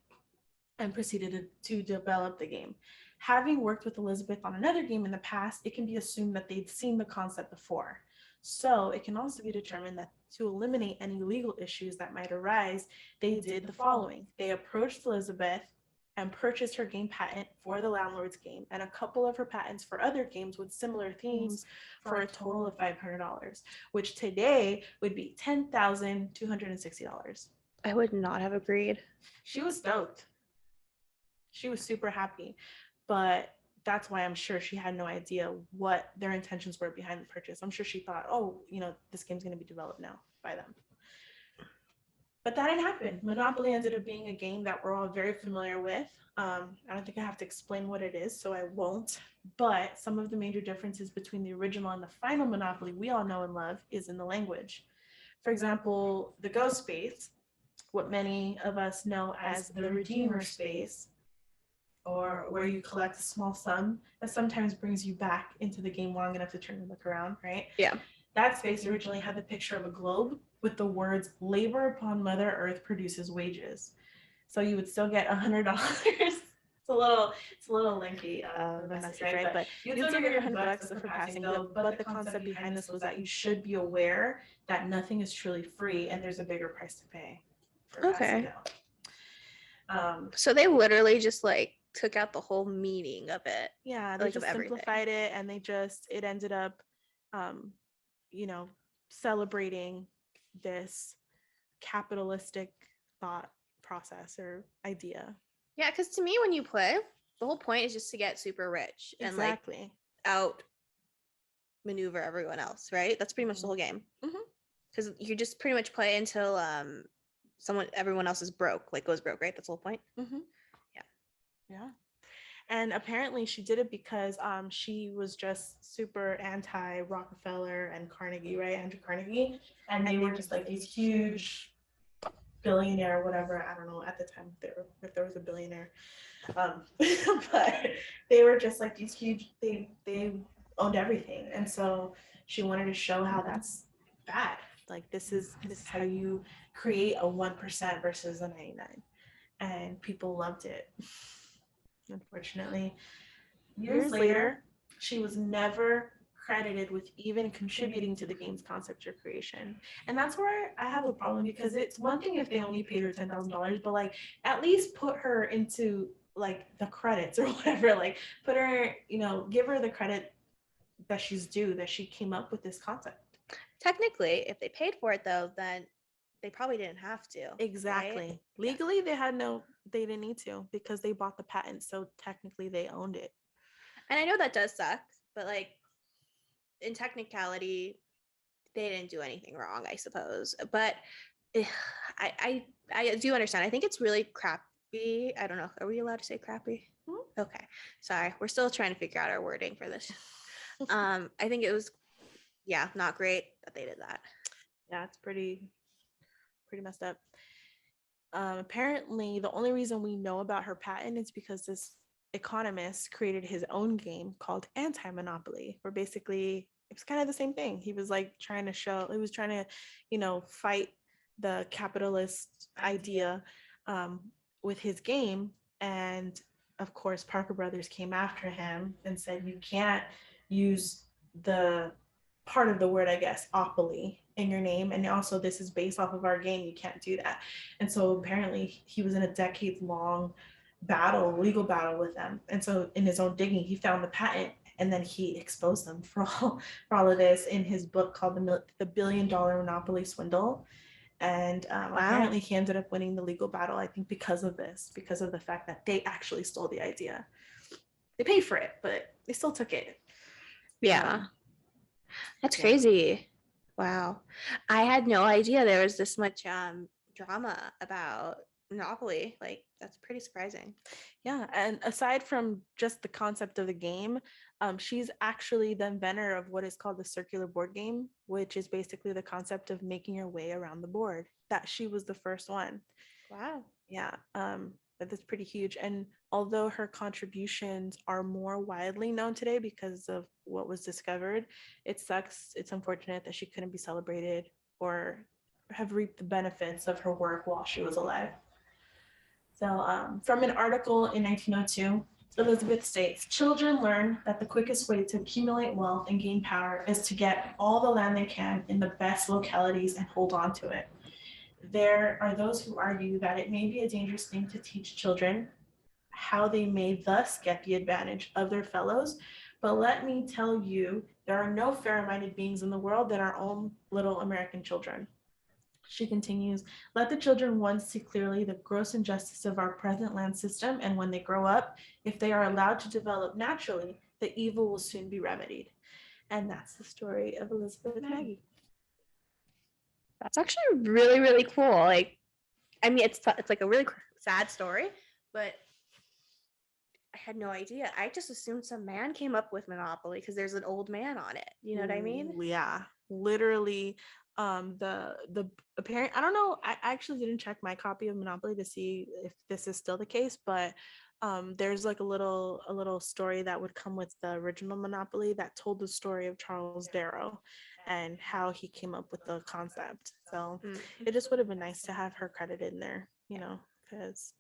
and proceeded to develop the game. Having worked with Elizabeth on another game in the past, it can be assumed that they'd seen the concept before. So it can also be determined that to eliminate any legal issues that might arise, they did the following. They approached Elizabeth and purchased her game patent for the Landlord's game and a couple of her patents for other games with similar themes for a total of $500, which today would be $10,260. I would not have agreed. She was stoked. She was super happy, but that's why I'm sure she had no idea what their intentions were behind the purchase. I'm sure she thought, oh, this game's going to be developed now by them. But that didn't happen. Monopoly ended up being a game that we're all very familiar with. I don't think I have to explain what it is, so I won't. But some of the major differences between the original and the final Monopoly we all know and love is in the language. For example, the Ghost space, what many of us know as the Redeemer space, or where you collect a small sum that sometimes brings you back into the game long enough to turn and look around, right? Yeah. That space originally had the picture of a globe with the words, labor upon Mother Earth produces wages. So you would still get $100. It's a little lengthy the message, right? But you'd still get your $100 for passing go. But the concept behind this was that you should be aware that nothing is truly free and there's a bigger price to pay for passing go. So they literally just like took out the whole meaning of it. Yeah, they like, just of everything. simplified it, and it ended up, celebrating this capitalistic thought process or idea. Yeah, because to me, when you play, the whole point is just to get super rich and Exactly. like out maneuver everyone else, right? That's pretty much the whole game. Because you just pretty much play until everyone else is broke, like goes broke, right? That's the whole point. Yeah. And apparently she did it because she was just super anti Rockefeller and Carnegie, right? Andrew Carnegie. And they were just like these huge billionaire, whatever. I don't know at the time if there was a billionaire. But they were just like these huge, they owned everything. And so she wanted to show how that's bad. Like this is how you create a 1% versus a 99. And people loved it. Unfortunately, years later, she was never credited with even contributing to the game's concept or creation. And that's where I have a problem, because it's one thing if they only paid her $10,000, but like at least put her into like the credits or whatever, like put her, give her the credit that she's due, that she came up with this concept. Technically, if they paid for it though, then they probably didn't have to. Exactly. Right? Legally, they didn't need to because they bought the patent. So technically they owned it. And I know that does suck, but like in technicality, they didn't do anything wrong, I suppose. But I do understand. I think it's really crappy. I don't know. Are we allowed to say crappy? Okay. Sorry. We're still trying to figure out our wording for this. I think it was, not great that they did that. Yeah, it's pretty messed up. Apparently, the only reason we know about her patent is because this economist created his own game called Anti-Monopoly, where basically it was kind of the same thing. He was like trying to, fight the capitalist idea with his game. And of course, Parker Brothers came after him and said, you can't use the part of the word, I guess, opoly in your name. And also this is based off of our game. You can't do that. And so apparently he was in a decades-long legal battle with them. And so in his own digging, he found the patent, and then he exposed them for all of this in his book called The $1 Billion Monopoly Swindle. And apparently he ended up winning the legal battle, I think, because of the fact that they actually stole the idea. they paid for it, but they still took it. Yeah. That's Yeah. crazy. Wow. I had no idea there was this much drama about Monopoly. Like, that's pretty surprising. Yeah, and aside from just the concept of the game, she's actually the inventor of what is called the circular board game, which is basically the concept of making your way around the board. That she was the first one. Wow. Yeah, that's pretty huge. And although her contributions are more widely known today because of what was discovered, it sucks. It's unfortunate that she couldn't be celebrated or have reaped the benefits of her work while she was alive. So, from an article in 1902, Elizabeth states, children learn that the quickest way to accumulate wealth and gain power is to get all the land they can in the best localities and hold on to it. There are those who argue that it may be a dangerous thing to teach children how they may thus get the advantage of their fellows. But let me tell you, there are no fairer minded beings in the world than our own little American children. She continues, let the children once see clearly the gross injustice of our present land system, and when they grow up, if they are allowed to develop naturally, the evil will soon be remedied. And that's the story of Elizabeth Maggie. That's actually really, really cool. Like, I mean, it's like a really sad story, but I had no idea. I just assumed some man came up with Monopoly because there's an old man on it. You know what I mean? Yeah, literally. The apparent, I don't know. I actually didn't check my copy of Monopoly to see if this is still the case, but there's like a little story that would come with the original Monopoly that told the story of Charles Darrow and how he came up with the concept. So it just would have been nice to have her credited in there, because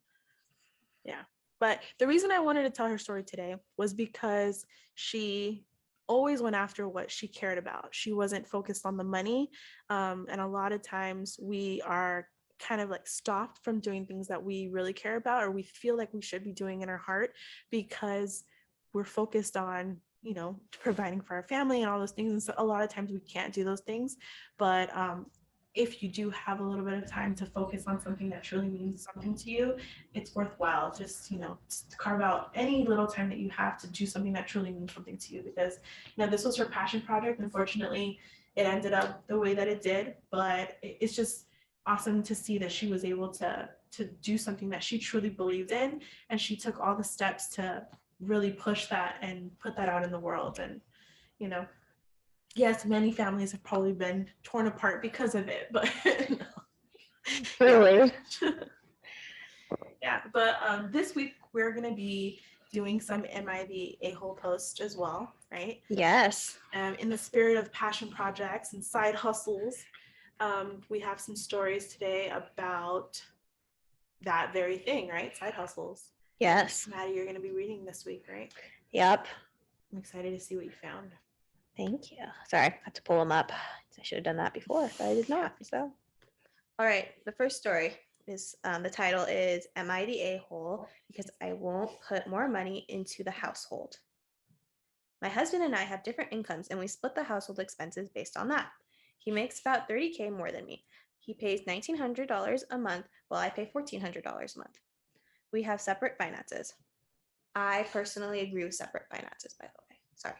yeah. But the reason I wanted to tell her story today was because she always went after what she cared about. She wasn't focused on the money. And a lot of times we are kind of like stopped from doing things that we really care about or we feel like we should be doing in our heart because we're focused on providing for our family and all those things. And so a lot of times we can't do those things. But if you do have a little bit of time to focus on something that truly means something to you, it's worthwhile. Just carve out any little time that you have to do something that truly means something to you, because this was her passion project. Unfortunately, it ended up the way that it did, but it's just awesome to see that she was able to do something that she truly believed in, and she took all the steps to really push that and put that out in the world. And yes, many families have probably been torn apart because of it, but Really? yeah. But this week we're gonna be doing some Am I the A-hole post as well, right? Yes. In the spirit of passion projects and side hustles, we have some stories today about that very thing, right? Side hustles. Yes. Maddie, you're gonna be reading this week, right? Yep. I'm excited to see what you found. Thank you. Sorry, I had to pull them up. I should have done that before, but I did not. So, all right. The first story is the title is "Am I the A-hole because I won't put more money into the household?" My husband and I have different incomes, and we split the household expenses based on that. He makes about $30K more than me. He pays $1,900 a month, while I pay $1,400 a month. We have separate finances. I personally agree with separate finances, by the way. Sorry.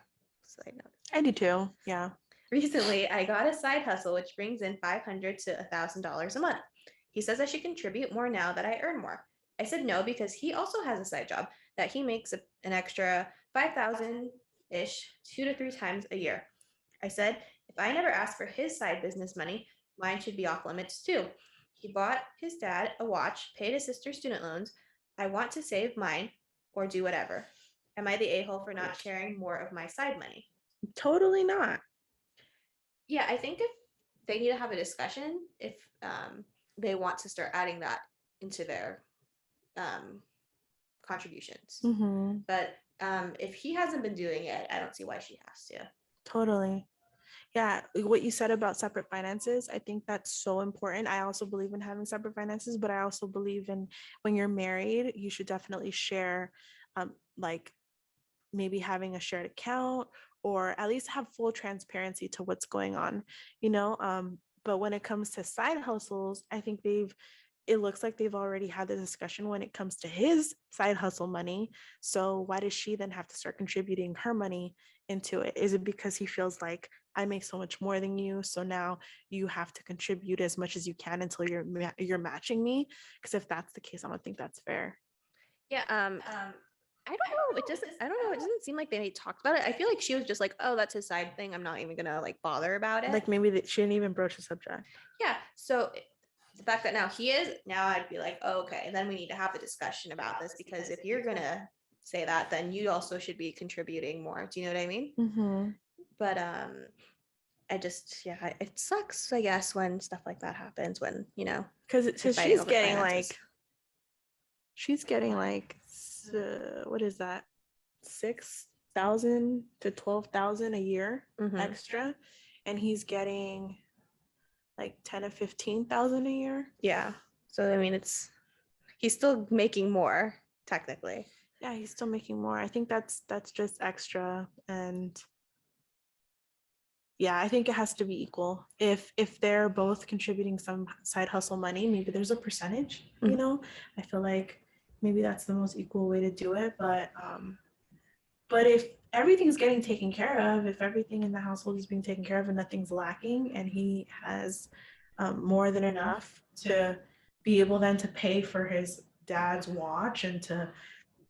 Side note. I do too. Yeah. Recently, I got a side hustle which brings in $500 to $1,000 a month. He says I should contribute more now that I earn more. I said no because he also has a side job that he makes an extra 5,000-ish 2 to 3 times a year. I said if I never ask for his side business money, mine should be off limits too. He bought his dad a watch, paid his sister's student loans. I want to save mine or do whatever. Am I the a-hole for not sharing more of my side money? Totally not. Yeah, I think if they need to have a discussion if they want to start adding that into their contributions. Mm-hmm. But if he hasn't been doing it, I don't see why she has to. Totally. Yeah, what you said about separate finances, I think that's so important. I also believe in having separate finances, but I also believe in when you're married, you should definitely share, like maybe having a shared account or at least have full transparency to what's going on, But when it comes to side hustles, I think they've it looks like they've already had the discussion when it comes to his side hustle money. So why does she then have to start contributing her money into it? Is it because he feels like I make so much more than you, so now you have to contribute as much as you can until you're matching me? Because if that's the case, I don't think that's fair. Yeah. I don't know. It doesn't. I don't know. It doesn't seem like they talked about it. I feel like she was just like, "Oh, that's his side thing. I'm not even gonna like bother about it." Like maybe she didn't even broach the subject. Yeah. So the fact that now he is, now I'd be like, oh, okay, then we need to have a discussion about this, because if you're gonna say that, then you also should be contributing more. Do you know what I mean? Mm-hmm. But I just, yeah, it sucks, I guess, when stuff like that happens, when Because you're fighting she's over getting finances. like what is that, 6,000 to 12,000 a year Mhm. extra, and he's getting like 10 to 15,000 a year. Yeah. So I mean, he's still making more technically. Yeah, he's still making more. I think that's just extra, and yeah, I think it has to be equal. If they're both contributing some side hustle money, maybe there's a percentage. I feel like maybe that's the most equal way to do it. But if everything's getting taken care of, if everything in the household is being taken care of and nothing's lacking, and he has more than enough to be able then to pay for his dad's watch and to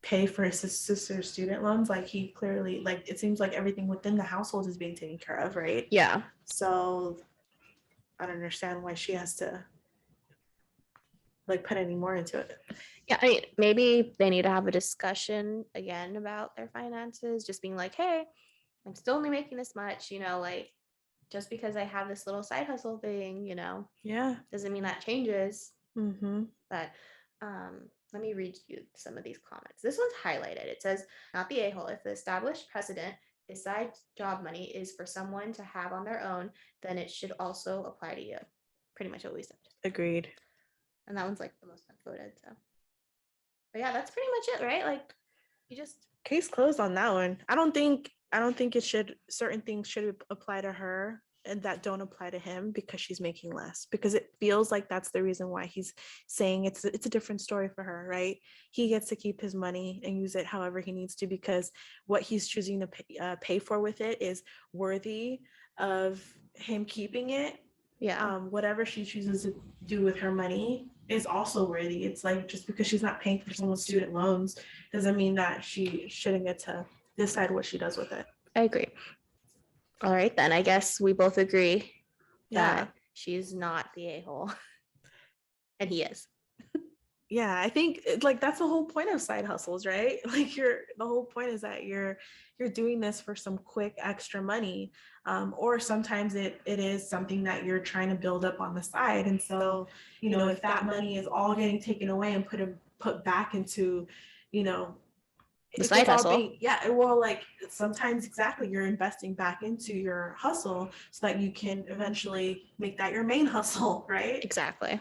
pay for his sister's student loans, like he clearly, like it seems like everything within the household is being taken care of, right? Yeah. So I don't understand why she has to like put any more into it. Yeah, I mean, maybe they need to have a discussion again about their finances, just being like, hey, I'm still only making this much, like just because I have this little side hustle thing, Yeah. doesn't mean that changes. Mm-hmm. But let me read you some of these comments. This one's highlighted. It says, not the a-hole. If the established precedent is side job money is for someone to have on their own, then it should also apply to you. Pretty much what we said. Agreed. And that one's like the most upvoted. So, but yeah, that's pretty much it, right? Like, you just case closed on that one. I don't think it should, certain things should apply to her and that don't apply to him because she's making less, because it feels like that's the reason why he's saying it's a different story for her, right? He gets to keep his money and use it however he needs to, because what he's choosing to pay for with it is worthy of him keeping it. Yeah. Whatever she chooses to do with her money is also worthy. It's like, just because she's not paying for someone's student loans doesn't mean that she shouldn't get to decide what she does with it. I agree. All right, then I guess we both agree Yeah. that she's not the a-hole. And he is. Yeah, I think like that's the whole point of side hustles, right? Like the whole point is that you're doing this for some quick extra money, or sometimes it is something that you're trying to build up on the side. And so, if that money is all getting taken away and put back into, The if side it's all hustle. being, yeah, well, like sometimes exactly, you're investing back into your hustle so that you can eventually make that your main hustle, right? Exactly.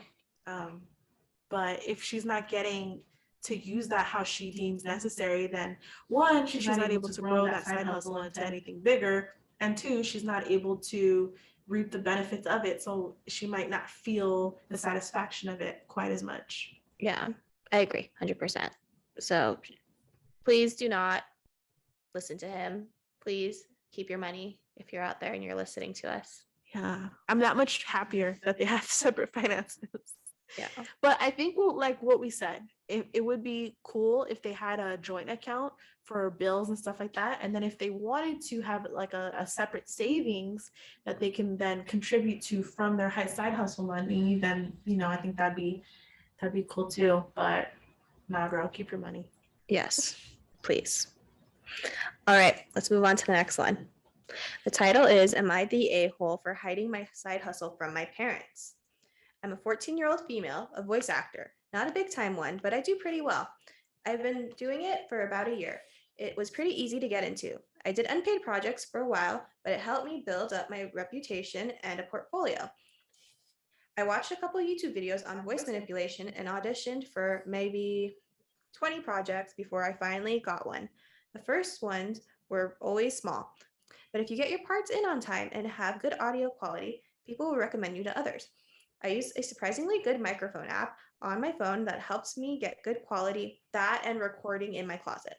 But if she's not getting to use that how she deems necessary, then one, she's not able to grow that side hustle into anything bigger, and two, she's not able to reap the benefits of it, so she might not feel the satisfaction of it quite as much. Yeah, I agree 100%. So please do not listen to him. Please keep your money if you're out there and you're listening to us. Yeah, I'm that much happier that they have separate finances. Yeah. But I think like what we said, it would be cool if they had a joint account for bills and stuff like that. And then if they wanted to have like a separate savings that they can then contribute to from their side hustle money, then I think that'd be cool too. But nah, girl, keep your money. Yes, please. All right, let's move on to the next one. The title is, Am I the a-hole for hiding my side hustle from my parents? I'm a 14-year-old female, a voice actor. Not a big time one, but I do pretty well. I've been doing it for about a year. It was pretty easy to get into. I did unpaid projects for a while, but it helped me build up my reputation and a portfolio. I watched a couple YouTube videos on voice manipulation and auditioned for maybe 20 projects before I finally got one. The first ones were always small, but if you get your parts in on time and have good audio quality, people will recommend you to others. I use a surprisingly good microphone app on my phone that helps me get good quality, that and recording in my closet.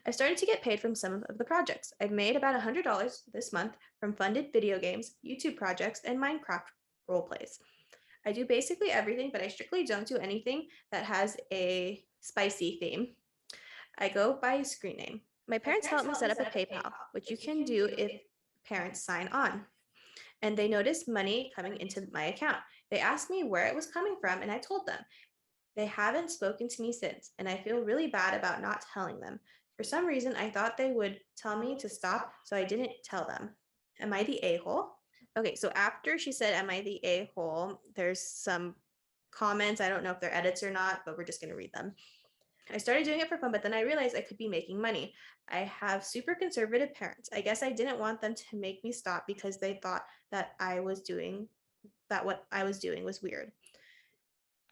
I started to get paid from some of the projects. I've made about $100 this month from funded video games, YouTube projects, and Minecraft role plays. I do basically everything, but I strictly don't do anything that has a spicy theme. I go by a screen name. My parents helped me set up a PayPal, which you can do if parents sign on. And they noticed money coming into my account. They asked me where it was coming from, and I told them. They haven't spoken to me since, and I feel really bad about not telling them. For some reason, I thought they would tell me to stop, so I didn't tell them. Am I the a-hole? Okay, so after she said, am I the a-hole, there's some comments. I don't know if they're edits or not, but we're just going to read them. I started doing it for fun, but then I realized I could be making money. I have super conservative parents. I guess I didn't want them to make me stop because they thought that what I was doing was weird.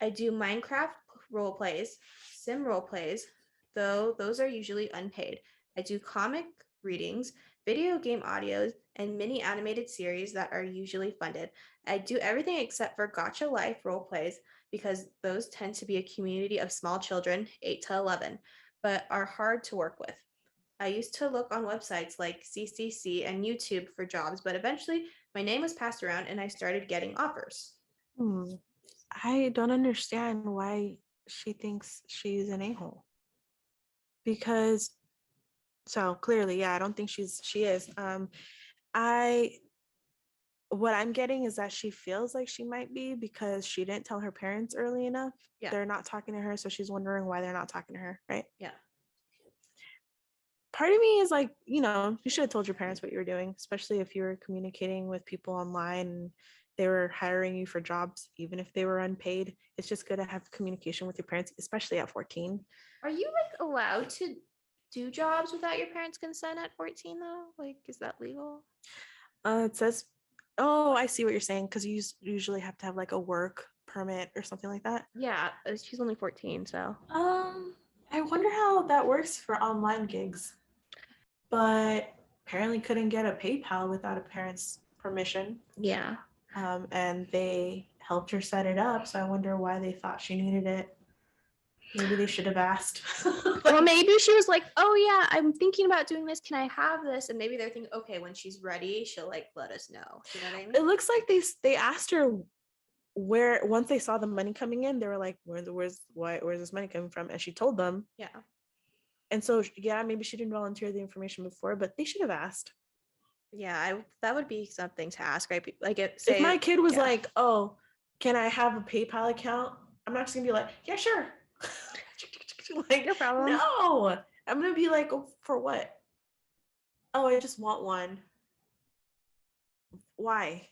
I do Minecraft role plays, sim role plays, though those are usually unpaid. I do comic readings, video game audios, and mini animated series that are usually funded. I do everything except for Gacha Life role plays because those tend to be a community of small children, 8 to 11, but are hard to work with. I used to look on websites like CCC and YouTube for jobs, but eventually my name was passed around and I started getting offers. I don't understand why she thinks she's an a-hole. Because so clearly, yeah, I don't think she is. I what I'm getting is that she feels like she might be because she didn't tell her parents early enough. Yeah. They're not talking to her, so she's wondering why they're not talking to her, right? Yeah. Part of me is like, you should have told your parents what you were doing, especially if you were communicating with people online and they were hiring you for jobs, even if they were unpaid. It's just good to have communication with your parents, especially at 14. Are you like allowed to do jobs without your parents' consent at 14 though? Like, is that legal? It says, oh, I see what you're saying, because you usually have to have like a work permit or something like that. Yeah, she's only 14, so. I wonder how that works for online gigs, but apparently couldn't get a PayPal without a parent's permission. Yeah. And they helped her set it up, so I wonder why they thought she needed it. Maybe they should have asked. Well, maybe she was like, oh yeah, I'm thinking about doing this. Can I have this? And maybe they're thinking, okay, when she's ready, she'll like let us know. You know what I mean? It looks like they asked her where, once they saw the money coming in, they where's this money coming from? And she told them. Yeah. And so, yeah, maybe she didn't volunteer the information before, but they should have asked. Yeah, that would be something to ask, right? Like, if my kid was like, oh, can I have a PayPal account? I'm not just gonna be like, yeah, sure. Like, no problem. No, I'm gonna be like, oh, for what? Oh, I just want one. Why?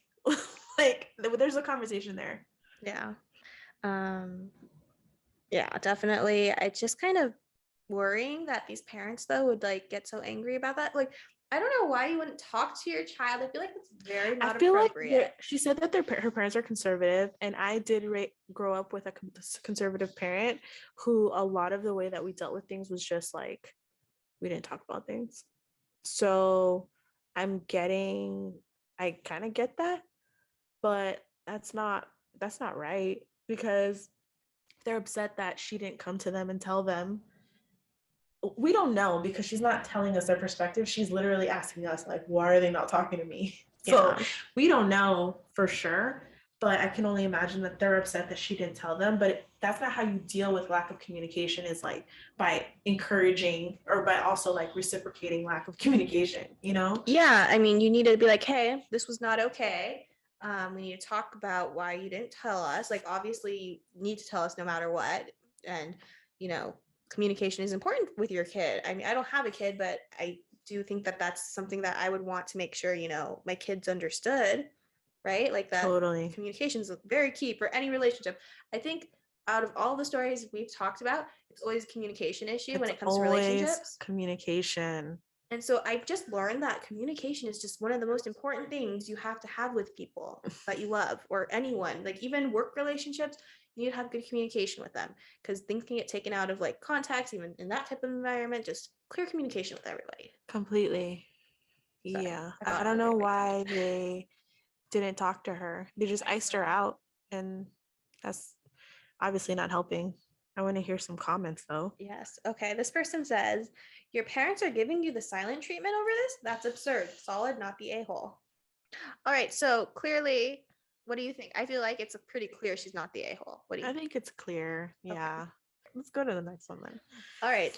Like, there's a conversation there. Yeah. Yeah, definitely. I just kind of worrying that these parents though would like get so angry about that. Like, I don't know why you wouldn't talk to your child. I feel like that's very not appropriate. Like she said that her parents are conservative, and I did grow up with a conservative parent who a lot of the way that we dealt with things was just like we didn't talk about things. So I kind of get that, but that's not right, because they're upset that she didn't come to them and tell them. We don't know, because she's not telling us their perspective. She's literally asking us, like, why are they not talking to me? So we don't know for sure, but I can only imagine that they're upset that she didn't tell them. But that's not how you deal with lack of communication, is like by encouraging or by also like reciprocating lack of communication, Yeah, I mean, you need to be like, hey, this was not okay. We need to talk about why you didn't tell us. Like, obviously, you need to tell us no matter what. And, communication is important with your kid. I mean, I don't have a kid, but I do think that that's something that I would want to make sure, my kids understood, right? Like that. Totally. Communication is very key for any relationship. I think out of all the stories we've talked about, it's always a communication issue when it comes to relationships. Communication. And so I've just learned that communication is just one of the most important things you have to have with people that you love, or anyone, like even work relationships. You need to have good communication with them, because things can get taken out of like context, even in that type of environment. Just clear communication with everybody. Completely. Yeah. I don't know why they didn't talk to her. They just iced her out. And that's obviously not helping. I want to hear some comments though. Yes. Okay. This person says, your parents are giving you the silent treatment over this? That's absurd. Solid, not the a-hole. All right. So clearly, what do you think? I feel like it's pretty clear she's not the a-hole. What do you I think it's clear. Yeah. Okay. Let's go to the next one then. All right.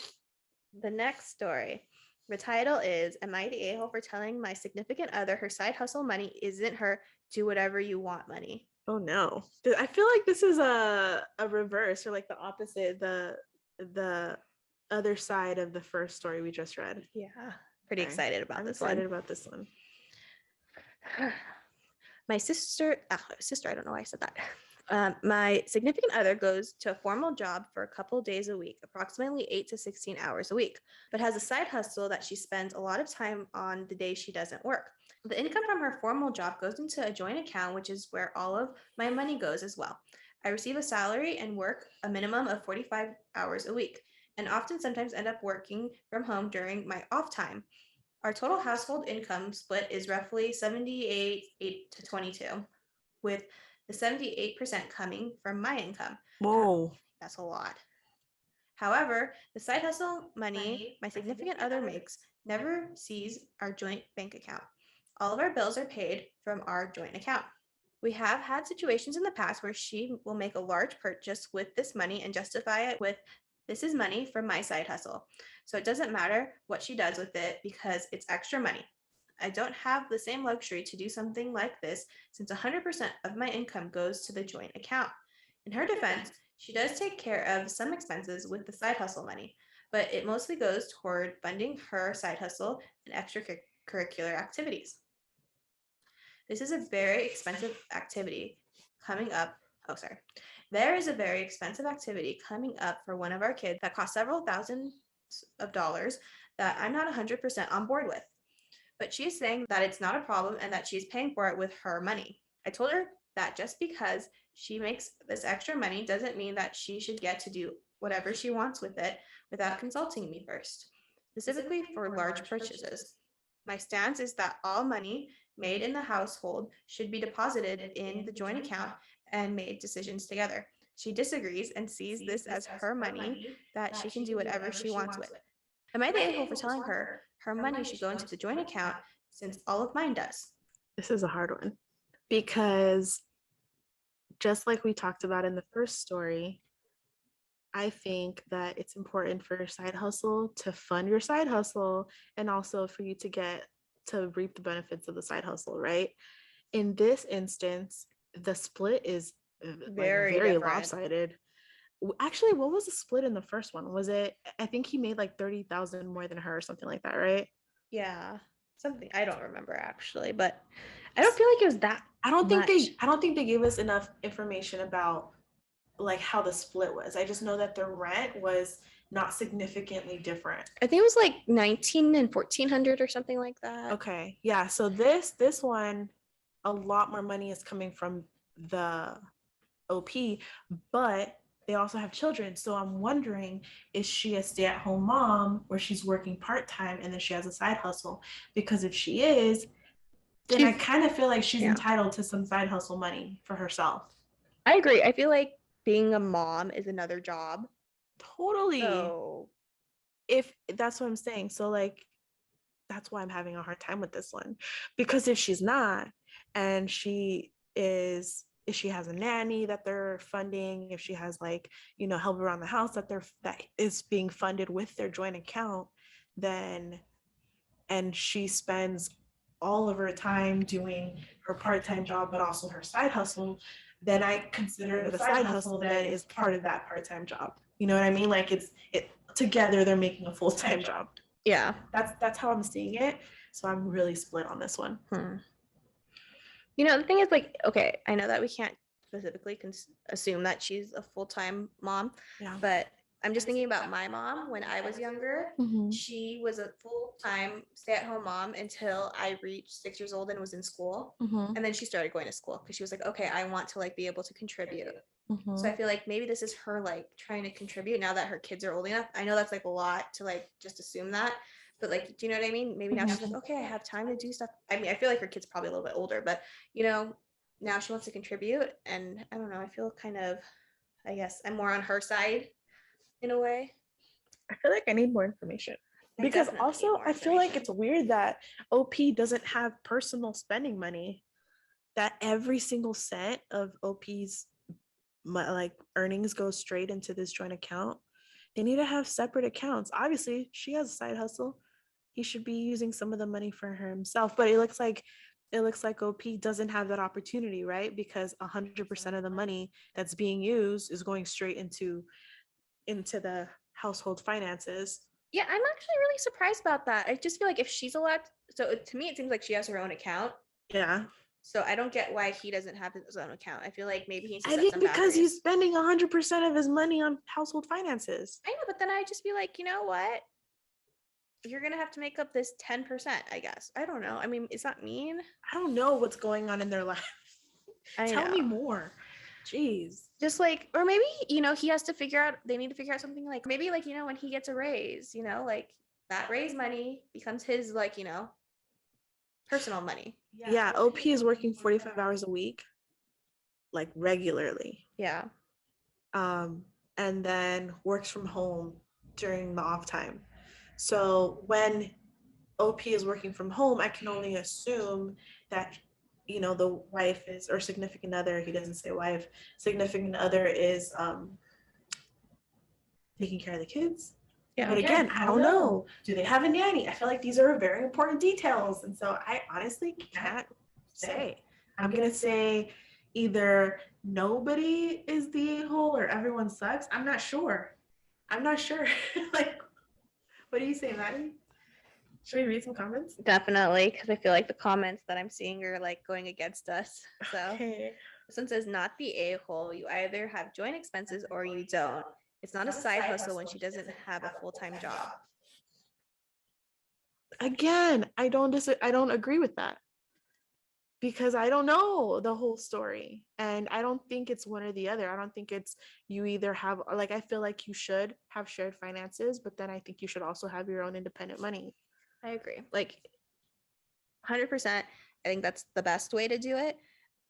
The next story. The title is, Am I the a-hole for telling my significant other her side hustle money isn't her do whatever you want money? Oh no. I feel like this is a reverse or like the opposite, the other side of the first story we just read. Yeah. Pretty Okay. excited about I'm this excited one. about this one. My sister, I don't know why I said that. My significant other goes to a formal job for a couple days a week, approximately 8 to 16 hours a week, but has a side hustle that she spends a lot of time on the days she doesn't work. The income from her formal job goes into a joint account, which is where all of my money goes as well. I receive a salary and work a minimum of 45 hours a week, and often sometimes end up working from home during my off time. Our total household income split is roughly 78 to 22, with the 78% coming from my income. Whoa. That's a lot. However, the side hustle money my significant other makes never sees our joint bank account. All of our bills are paid from our joint account. We have had situations in the past where she will make a large purchase with this money and justify it with, this is money from my side hustle. So it doesn't matter what she does with it because it's extra money. I don't have the same luxury to do something like this since 100% of my income goes to the joint account. In her defense, she does take care of some expenses with the side hustle money, but it mostly goes toward funding her side hustle and extracurricular activities. This is a very expensive activity coming up. Oh, sorry. There is a very expensive activity coming up for one of our kids that costs several thousands of dollars that I'm not 100% on board with. But she is saying that it's not a problem and that she's paying for it with her money. I told her that just because she makes this extra money doesn't mean that she should get to do whatever she wants with it without consulting me first, specifically for large purchases. My stance is that all money made in the household should be deposited in the joint account and made decisions together. She disagrees and sees this as her money that she can do whatever she wants with. Am I the a-hole for telling her her money should go into the joint account since all of mine does? This is a hard one because just like we talked about in the first story, I think that it's important for your side hustle to fund your side hustle and also for you to get to reap the benefits of the side hustle, right? In this instance, the split is Very very different. lopsided. Actually, what was the split in the first one? Was it, I think he made like 30,000 more than her or something like that, right? Yeah, something I don't remember actually, but I don't feel like it was that I don't think much. I don't think they gave us enough information about like how the split was. I just know that the rent was not significantly different. I think it was like 19 and 1400 or something like that. Okay. Yeah, so this one, a lot more money is coming from the OP, but they also have children. So I'm wondering, is she a stay-at-home mom where she's working part-time and then she has a side hustle? Because if she is, then I kind of feel like she's entitled to some side hustle money for herself. I agree. I feel like being a mom is another job. Totally. So If that's what I'm saying. So like that's why I'm having a hard time with this one. Because if she's not, and if she has a nanny that they're funding, if she has like, help around the house that is being funded with their joint account, then and she spends all of her time doing her part-time job but also her side hustle, then I consider the side hustle then is part of that part-time job. You know what I mean? Like it together they're making a full-time job. yeah. That's how I'm seeing it. So I'm really split on this one. The thing is, like, okay, I know that we can't specifically assume that she's a full-time mom, Yeah. but I'm just thinking about my mom when I was younger. Mhm. She was a full-time stay-at-home mom until I reached 6 years old and was in school. Mhm. And then she started going to school because she was like, okay, I want to like be able to contribute. Mhm. So I feel like maybe this is her like trying to contribute now that her kids are old enough. I know that's like a lot to like just assume that, but like, do you know what I mean? Maybe now she's like, okay, I have time to do stuff. I mean, I feel like her kid's probably a little bit older, but now she wants to contribute, and I don't know, I feel kind of, I guess I'm more on her side in a way. I feel like I need more information. Because also, I feel like it's weird that OP doesn't have personal spending money. That every single cent of OP's like earnings go straight into this joint account. They need to have separate accounts. Obviously, she has a side hustle. He should be using some of the money for her himself. But it looks like OP doesn't have that opportunity, right? Because 100% of the money that's being used is going straight into the household finances. Yeah, I'm actually really surprised about that. I just feel like if she's allowed, so to me, it seems like she has her own account. Yeah. So I don't get why he doesn't have his own account. I feel like maybe he needs to I set think some because boundaries. he's spending 100% of his money on household finances. I know, but then I just be like, you know what? You're gonna have to make up this 10%, I guess. I don't know. I mean, is that mean? I don't know what's going on in their life. Tell me know. more. Jeez. Just like, or maybe, you know, he has to figure out, they need to figure out something like, maybe like, you know, when he gets a raise, you know, like that raise money becomes his, like, you know, personal money. Yeah, OP is working 45 hours a week, like regularly. Yeah. And then works from home during the off time. So when OP is working from home, I can only assume that the wife is, or significant other, he doesn't say wife, significant other is taking care of the kids. Yeah. But again, I don't know. Do they have a nanny? I feel like these are very important details. And so I honestly can't say. I'm going to say either nobody is the a-hole or everyone sucks. I'm not sure. Like, what do you say, Maddie? Should we read some comments? Definitely, because I feel like the comments that I'm seeing are like going against us. So Okay. this one says, not the a-hole. You either have joint expenses or you don't. It's not a side hustle when she doesn't have a full-time job. Again, I don't agree with that. Because I don't know the whole story. And I don't think it's one or the other. I don't think it's you either have, like, I feel like you should have shared finances, but then I think you should also have your own independent money. I agree. Like 100%. I think that's the best way to do it.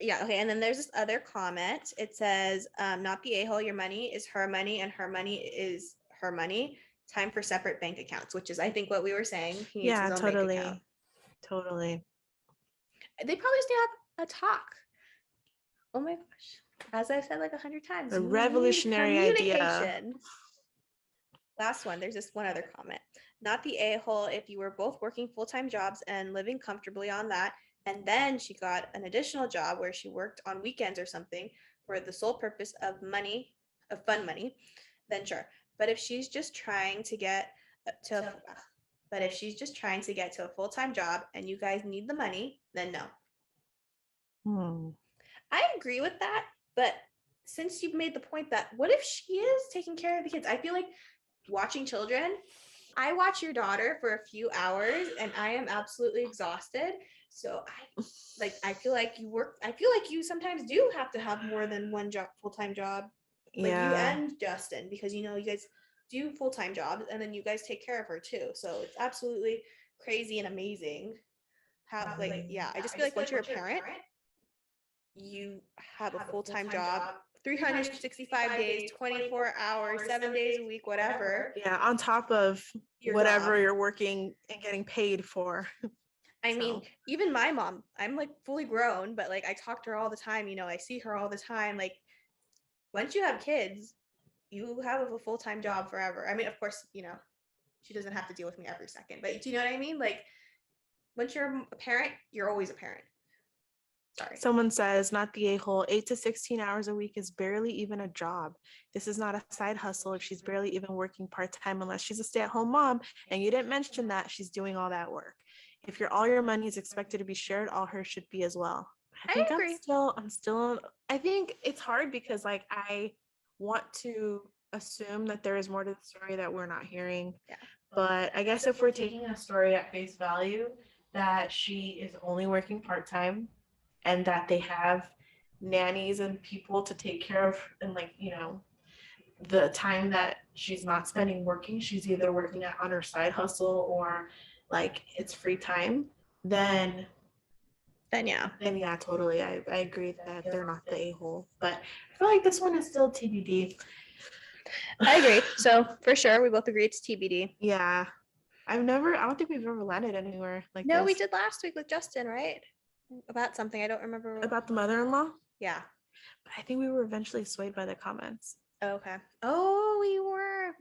Yeah. Okay. And then there's this other comment. It says, not the a-hole. Your money is her money and her money is her money. Time for separate bank accounts, which is, I think, what we were saying. He needs his own totally. bank account. Totally. They probably just need to have a talk. Oh my gosh. As I've said like 100 times. A revolutionary idea. Last one. There's this one other comment. Not the a-hole if you were both working full-time jobs and living comfortably on that. And then she got an additional job where she worked on weekends or something for the sole purpose of money, of fun money, then sure. But if she's just trying to get to a full-time job and you guys need the money, then no. I agree with that, but since you've made the point that what if she is taking care of the kids? I feel like watching children, I watch your daughter for a few hours and I am absolutely exhausted. So I feel like you sometimes do have to have more than one job, full-time job. Like you and Justin, because you guys do full-time jobs and then you guys take care of her too. So it's absolutely crazy and amazing how I just feel like once you're a parent, you have a full-time job 365 days, 24 hours, 7 days a week, whatever. Yeah, on top of whatever you're working and getting paid for. I mean, even my mom, I'm like fully grown, but like I talk to her all the time, I see her all the time. Like once you have kids, you have a full-time job forever. I mean, of course, she doesn't have to deal with me every second, but do you know what I mean? Like once you're a parent, you're always a parent. Sorry. Someone says, not the a-hole, 8 to 16 hours a week is barely even a job. This is not a side hustle. She's barely even working part-time unless she's a stay-at-home mom. And you didn't mention that she's doing all that work. If all your money is expected to be shared, all hers should be as well. I think agree. I think it's hard because like I want to assume that there is more to the story that we're not hearing. Yeah. But I guess if we're taking a story at face value, that she is only working part-time and that they have nannies and people to take care of, and the time that she's not spending working, she's either working on her side hustle or like it's free time, then then yeah. then yeah, totally. I agree that they're not the a-hole. But I feel like this one is still TBD. I agree. So for sure, we both agree it's TBD. Yeah. I don't think we've ever landed anywhere like No, this. we did last week with Justin, right? About something. I don't remember. About the mother-in-law? Yeah. But I think we were eventually swayed by the comments. Okay. Oh, we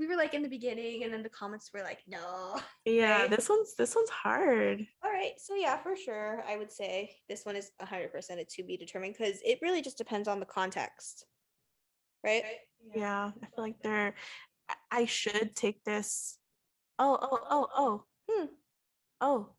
were like in the beginning, and then the comments were like, no. Yeah, Right? this one's hard. All right. So yeah, for sure, I would say this one is 100% a to be determined because it really just depends on the context. Right? Yeah, I feel like I should take this. Hmm. Oh.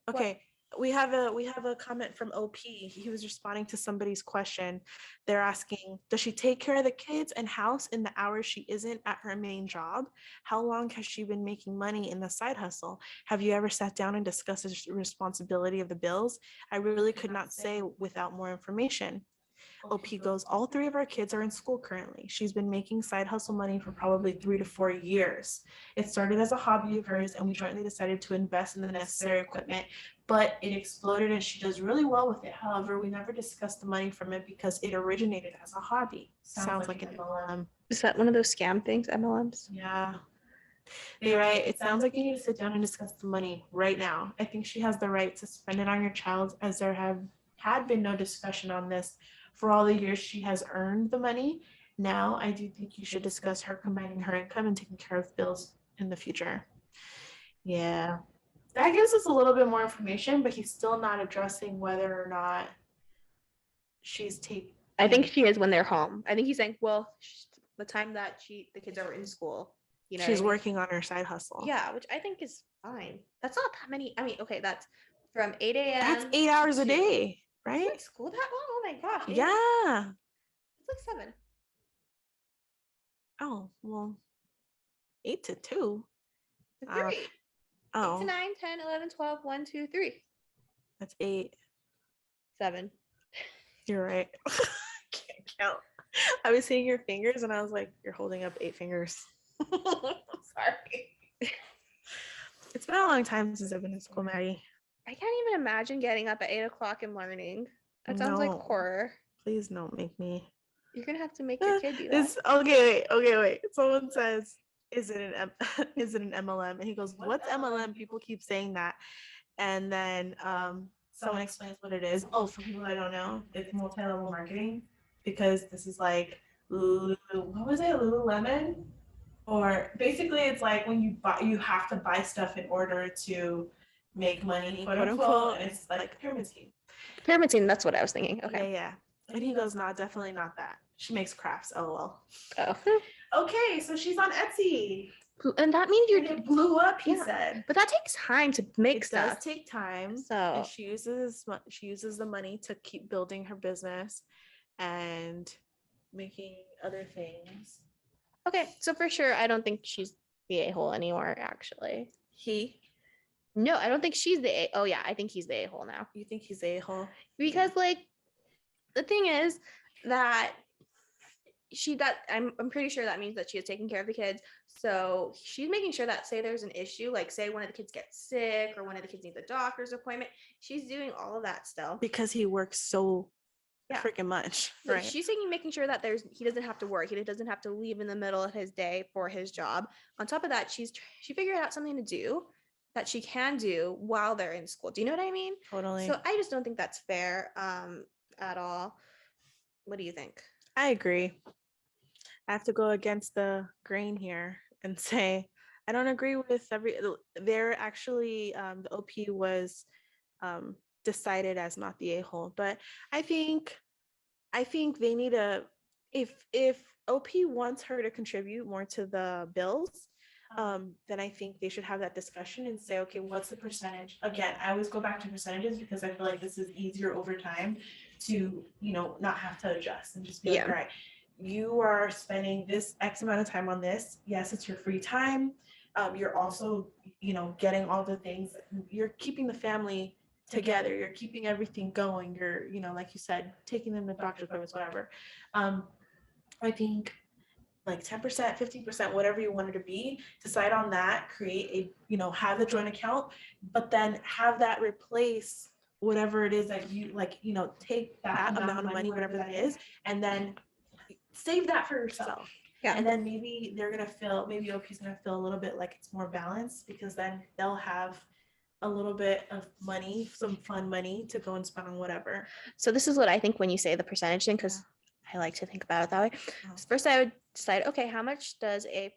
Okay. We have a comment from OP. He was responding to somebody's question. They're asking, does she take care of the kids and house in the hours she isn't at her main job? How long has she been making money in the side hustle? Have you ever sat down and discussed the responsibility of the bills? I really could not say without more information. OP goes, all three of our kids are in school currently. She's been making side hustle money for probably 3 to 4 years. It started as a hobby of hers, and we jointly decided to invest in the necessary equipment, but it exploded and she does really well with it. However, we never discussed the money from it because it originated as a hobby. Sounds like an MLM. Is that one of those scam things, MLMs? Yeah. They write, it sounds like you need to sit down and discuss the money right now. I think she has the right to spend it on your child, as there had been no discussion on this for all the years she has earned the money. Now, I do think you should discuss her combining her income and taking care of bills in the future. Yeah. That gives us a little bit more information, but he's still not addressing whether or not she's taking. I think she is when they're home. I think he's saying, well, the time that the kids are in school, you know, she's working on her side hustle. Yeah, which I think is fine. That's not that many. I mean, okay, that's from 8 a.m. That's 8 hours a day, right? Like school that long? Oh my gosh. Yeah. It's like 7. Oh, well, 8 to 2. 3. 8 Oh, to 9, 10, 11, 12, 1, 2, 3. that's 8. 7. You're right. Can't count. I was seeing your fingers and I was like, you're holding up 8 fingers. Sorry. It's been a long time since I've been in school, Maddie. I can't even imagine getting up at 8 o'clock and learning. That sounds like horror. Please don't make me. You're gonna have to make your kid do that. Okay, wait. Someone says, is it an MLM? And he goes, what's MLM? People keep saying that. And then someone explains what it is. Oh, for people that don't know, it's multi-level marketing, because this is like, what was it, Lululemon? Or basically it's like when you have to buy stuff in order to make money, quote unquote, and it's like a pyramid scheme. Pyramid scheme, that's what I was thinking. Okay. Yeah. And he goes, no, definitely not that. She makes crafts, lol. Oh. Okay, so she's on Etsy. And that means it blew up, he said. But that takes time to make stuff. It does take time. So and she uses the money to keep building her business and making other things. Okay, so for sure, I don't think she's the a-hole anymore, actually. No, I don't think she's the oh yeah, I think he's the a-hole now. You think he's the a-hole? Because like the thing is that I'm pretty sure that means that she is taking care of the kids. So she's making sure that, say there's an issue, like say one of the kids gets sick or one of the kids needs a doctor's appointment, she's doing all of that still. Because he works so freaking much. Right. She's making sure that he doesn't have to work. He doesn't have to leave in the middle of his day for his job. On top of that, she figured out something to do that she can do while they're in school. Do you know what I mean? Totally. So I just don't think that's fair at all. What do you think? I agree. I have to go against the grain here and say I don't agree with they're actually the OP was decided as not the a-hole, but I think they need if OP wants her to contribute more to the bills, then I think they should have that discussion and say, okay, what's the percentage? Again, I always go back to percentages because I feel like this is easier over time to, not have to adjust and just be like, all right, you are spending this X amount of time on this. Yes, it's your free time. You're also, getting all the things. You're keeping the family together. You're keeping everything going. You're, like you said, taking them to doctor's appointments, whatever. I think like 10%, 15%, whatever you want it to be, decide on that, create a, have the joint account, but then have that replace whatever it is that you like, take that amount of money, whatever that is, and then save that for yourself. Yeah. And then maybe maybe OP's gonna feel a little bit like it's more balanced, because then they'll have a little bit of money, some fun money to go and spend on whatever. So this is what I think when you say the percentage thing, because I like to think about it that way. So first, I would decide, okay, how much does a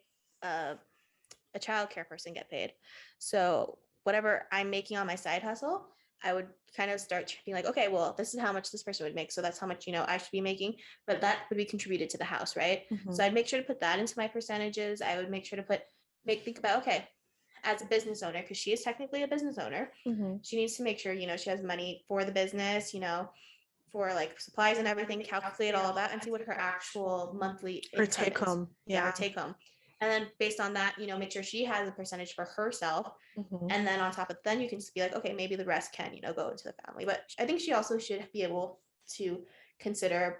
childcare person get paid? So whatever I'm making on my side hustle, I would kind of start being like, okay, well, this is how much this person would make, so that's how much I should be making, but that would be contributed to the house, right? So I'd make sure to put that into my percentages. I would make sure to think about, okay, as a business owner, because she is technically a business owner, she needs to make sure she has money for the business, for like supplies and everything, calculate all of that and see what her actual monthly Her take home. her take home. And then based on that, make sure she has a percentage for herself. And then on top of then you can just be like, okay, maybe the rest can, go into the family. But I think she also should be able to consider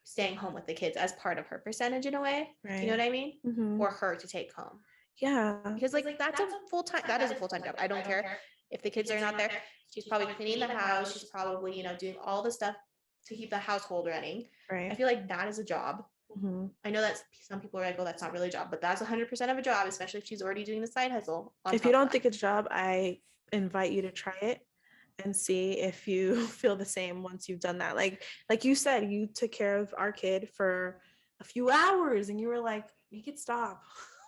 staying home with the kids as part of her percentage in a way. Right. You know what I mean? For her to take home. Yeah. Because like that's a full-time, that is a full-time job. I don't care if the kids are not there. She's probably cleaning the house. She's probably, doing all the stuff to keep the household running. Right. I feel like that is a job. I know that some people are like, oh, that's not really a job, but that's 100% of a job, especially if she's already doing the side hustle. If you don't think it's a job, I invite you to try it and see if you feel the same once you've done that. Like you said, you took care of our kid for a few hours and you were like, make it stop.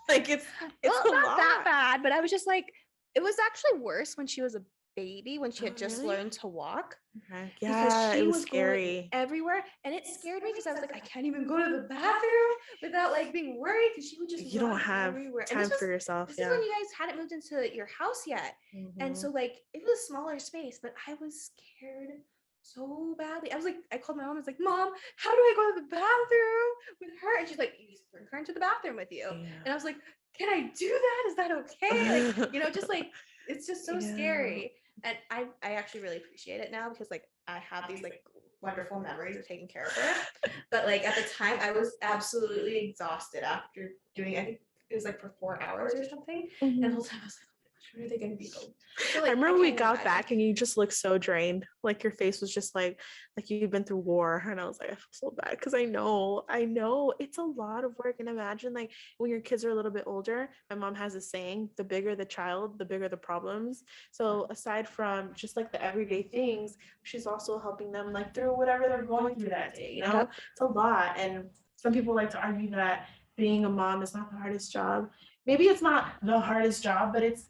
Like it's well, not that bad, but I was just like, it was actually worse when she was a baby, when she had just learned to walk. Okay. Yeah, she it was scary everywhere, and it scared me because I was like, I can't even go to the bathroom without like being worried, because she would just you don't have everywhere. time for yourself. This is when you guys hadn't moved into your house yet, and so like it was a smaller space, but I was scared so badly. I was like, I called my mom. I was like, Mom, how do I go to the bathroom with her? And she's like, you just bring her into the bathroom with you. And I was like, can I do that? Is that okay? Like, just like, it's just so scary. And I actually really appreciate it now, because like I have these like wonderful memories of taking care of her. But like at the time, I was absolutely exhausted after doing, I think it was like for 4 hours or something. And the whole time I was like, when are they going to be home? So, like, I remember we got back and you just looked so drained. Like your face was just like you'd been through war. And I was like, I feel so bad, because I know it's a lot of work. And imagine like when your kids are a little bit older, my mom has a saying, the bigger the child, the bigger the problems. So aside from just like the everyday things, she's also helping them like through whatever they're going through that day. It's a lot. And some people like to argue that being a mom is not the hardest job. Maybe it's not the hardest job, but it's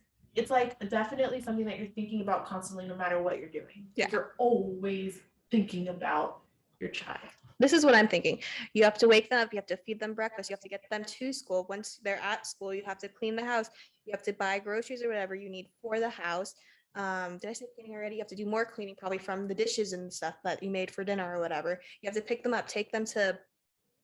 like definitely something that you're thinking about constantly, no matter what you're doing. Yeah. You're always thinking about your child. This is what I'm thinking. You have to wake them up. You have to feed them breakfast. You have to get them to school. Once they're at school, you have to clean the house. You have to buy groceries or whatever you need for the house. Did I say cleaning already? You have to do more cleaning, probably from the dishes and stuff that you made for dinner or whatever. You have to pick them up, take them to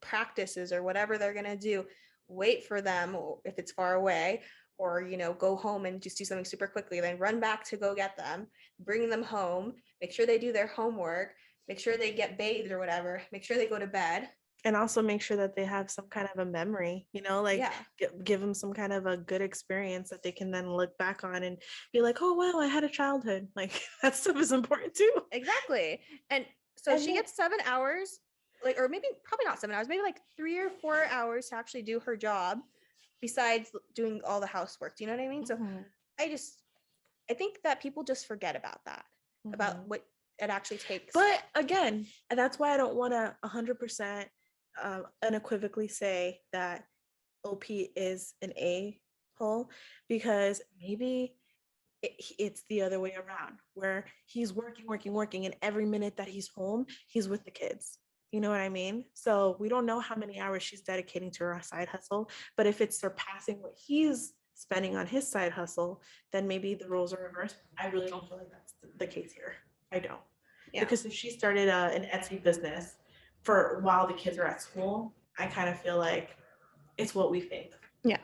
practices or whatever they're going to do. Wait for them if it's far away, or go home and just do something super quickly, then run back to go get them, bring them home, make sure they do their homework, make sure they get bathed or whatever, make sure they go to bed, and also make sure that they have some kind of a memory, give them some kind of a good experience that they can then look back on and be like, oh wow, I had a childhood. Like that stuff is important too. Exactly. And so she gets 7 hours, like, or maybe probably not 7 hours, maybe like 3 or 4 hours to actually do her job, besides doing all the housework. Do you know what I mean? So I think that people just forget about that, about what it actually takes. But again, that's why I don't want to 100% unequivocally say that OP is an a-hole, because maybe it's the other way around, where he's working, and every minute that he's home, he's with the kids. You know what I mean? So we don't know how many hours she's dedicating to her side hustle, but if it's surpassing what he's spending on his side hustle, then maybe the roles are reversed. I really don't feel like that's the case here. I don't. Yeah. Because if she started an Etsy business for while the kids are at school, I kind of feel like it's what we think. Yeah.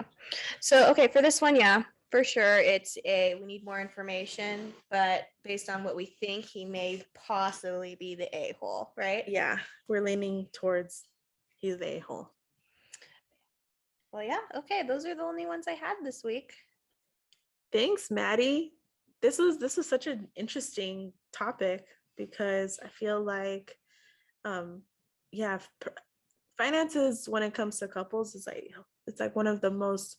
So, okay, for this one, yeah, for sure, we need more information, but based on what we think, he may possibly be the a-hole, right? Yeah, we're leaning towards he's the a-hole. Well, yeah, okay, those are the only ones I had this week. Thanks, Maddie. this was such an interesting topic because I feel like yeah, finances when it comes to couples is like it's like one of the most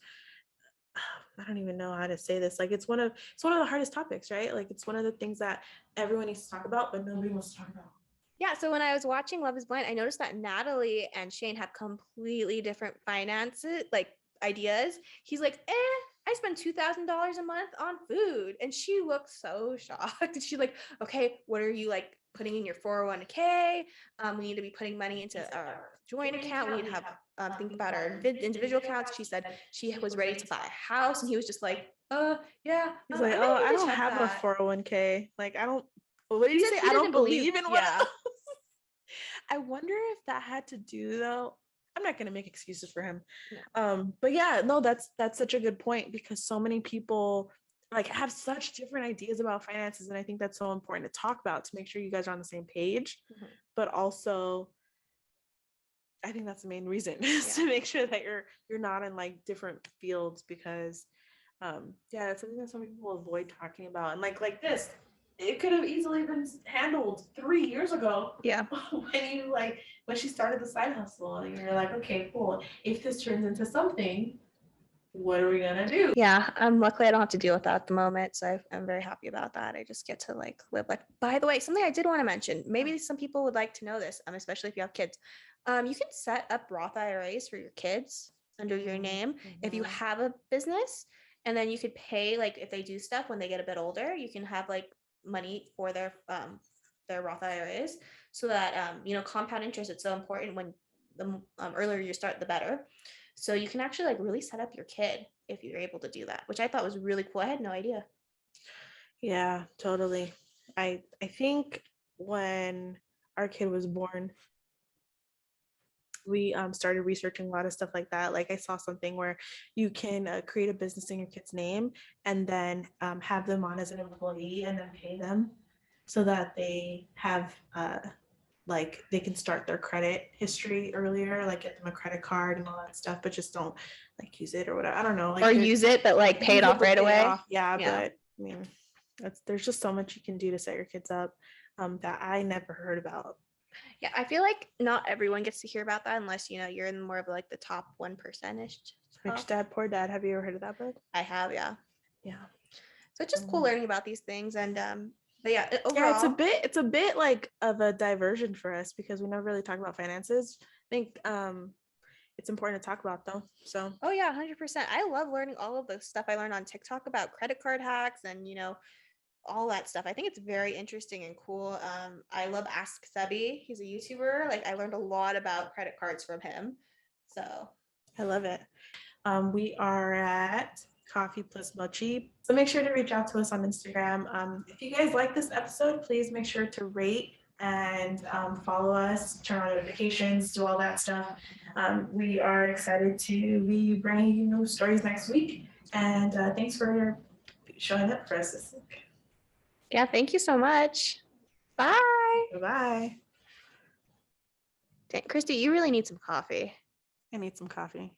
I don't even know how to say this. Like it's one of the hardest topics, right? Like it's one of the things that everyone needs to talk about, but nobody wants to talk about. Yeah, so when I was watching Love is Blind, I noticed that Natalie and Shane have completely different finances, like ideas. He's like, I spend $2,000 a month on food. And she looked so shocked. And she's like, okay, what are you like putting in your 401k? We need to be putting money into our joint account. We need to have think about our individual accounts. She said she was ready to buy a house. And he was just like, yeah. He's like, I oh, might I need to don't check have a that." 401k. Like, I don't, what did He he said say? he I don't didn't believe in one of yeah. those. I wonder if that had to do though. I'm not gonna make excuses for him. No. But yeah, no, that's such a good point because so many people like have such different ideas about finances, and I think that's so important to talk about to make sure you guys are on the same page. Mhm. But also, I think that's the main reason is to make sure that you're not in like different fields because yeah, it's something that so many people avoid talking about. And like this, it could have easily been handled 3 years ago. Yeah. When she started the side hustle and you're like, okay, cool. If this turns into something, what are we gonna do? Yeah, luckily I don't have to deal with that at the moment, so I'm very happy about that. I just get to like live like. By the way, something I did want to mention, maybe some people would like to know this, especially if you have kids. You can set up Roth IRAs for your kids under your name if you have a business, and then you could pay like if they do stuff when they get a bit older, you can have like money for their Roth IRAs, so that compound interest is so important. When the earlier you start, the better. So you can actually like really set up your kid if you're able to do that, which I thought was really cool. I had no idea. Yeah, totally. I think when our kid was born, we started researching a lot of stuff like that. Like I saw something where you can create a business in your kid's name and then have them on as an employee and then pay them so that they have like they can start their credit history earlier, like get them a credit card and all that stuff, but just don't like use it or whatever. I don't know. Like or use it, but like pay it off right away. Yeah, but I mean, there's just so much you can do to set your kids up that I never heard about. Yeah, I feel like not everyone gets to hear about that unless you're in more of like the top 1%ish. Rich Dad, Poor Dad. Have you ever heard of that book? I have, yeah. Yeah. So it's just cool learning about these things, and but yeah, overall, yeah, it's a bit like of a diversion for us because we never really talk about finances. I think it's important to talk about though. So oh yeah, 100%. I love learning all of the stuff I learned on TikTok about credit card hacks and all that stuff. I think it's very interesting and cool. I love Ask Subby. He's a YouTuber. Like I learned a lot about credit cards from him. So I love it. We are at coffee+mochi. So make sure to reach out to us on Instagram. If you guys like this episode, please make sure to rate and follow us, turn on notifications, do all that stuff. We are excited to be bringing you new stories next week. And thanks for showing up for us this week. Yeah, thank you so much. Bye. Bye-bye. Christy, you really need some coffee. I need some coffee.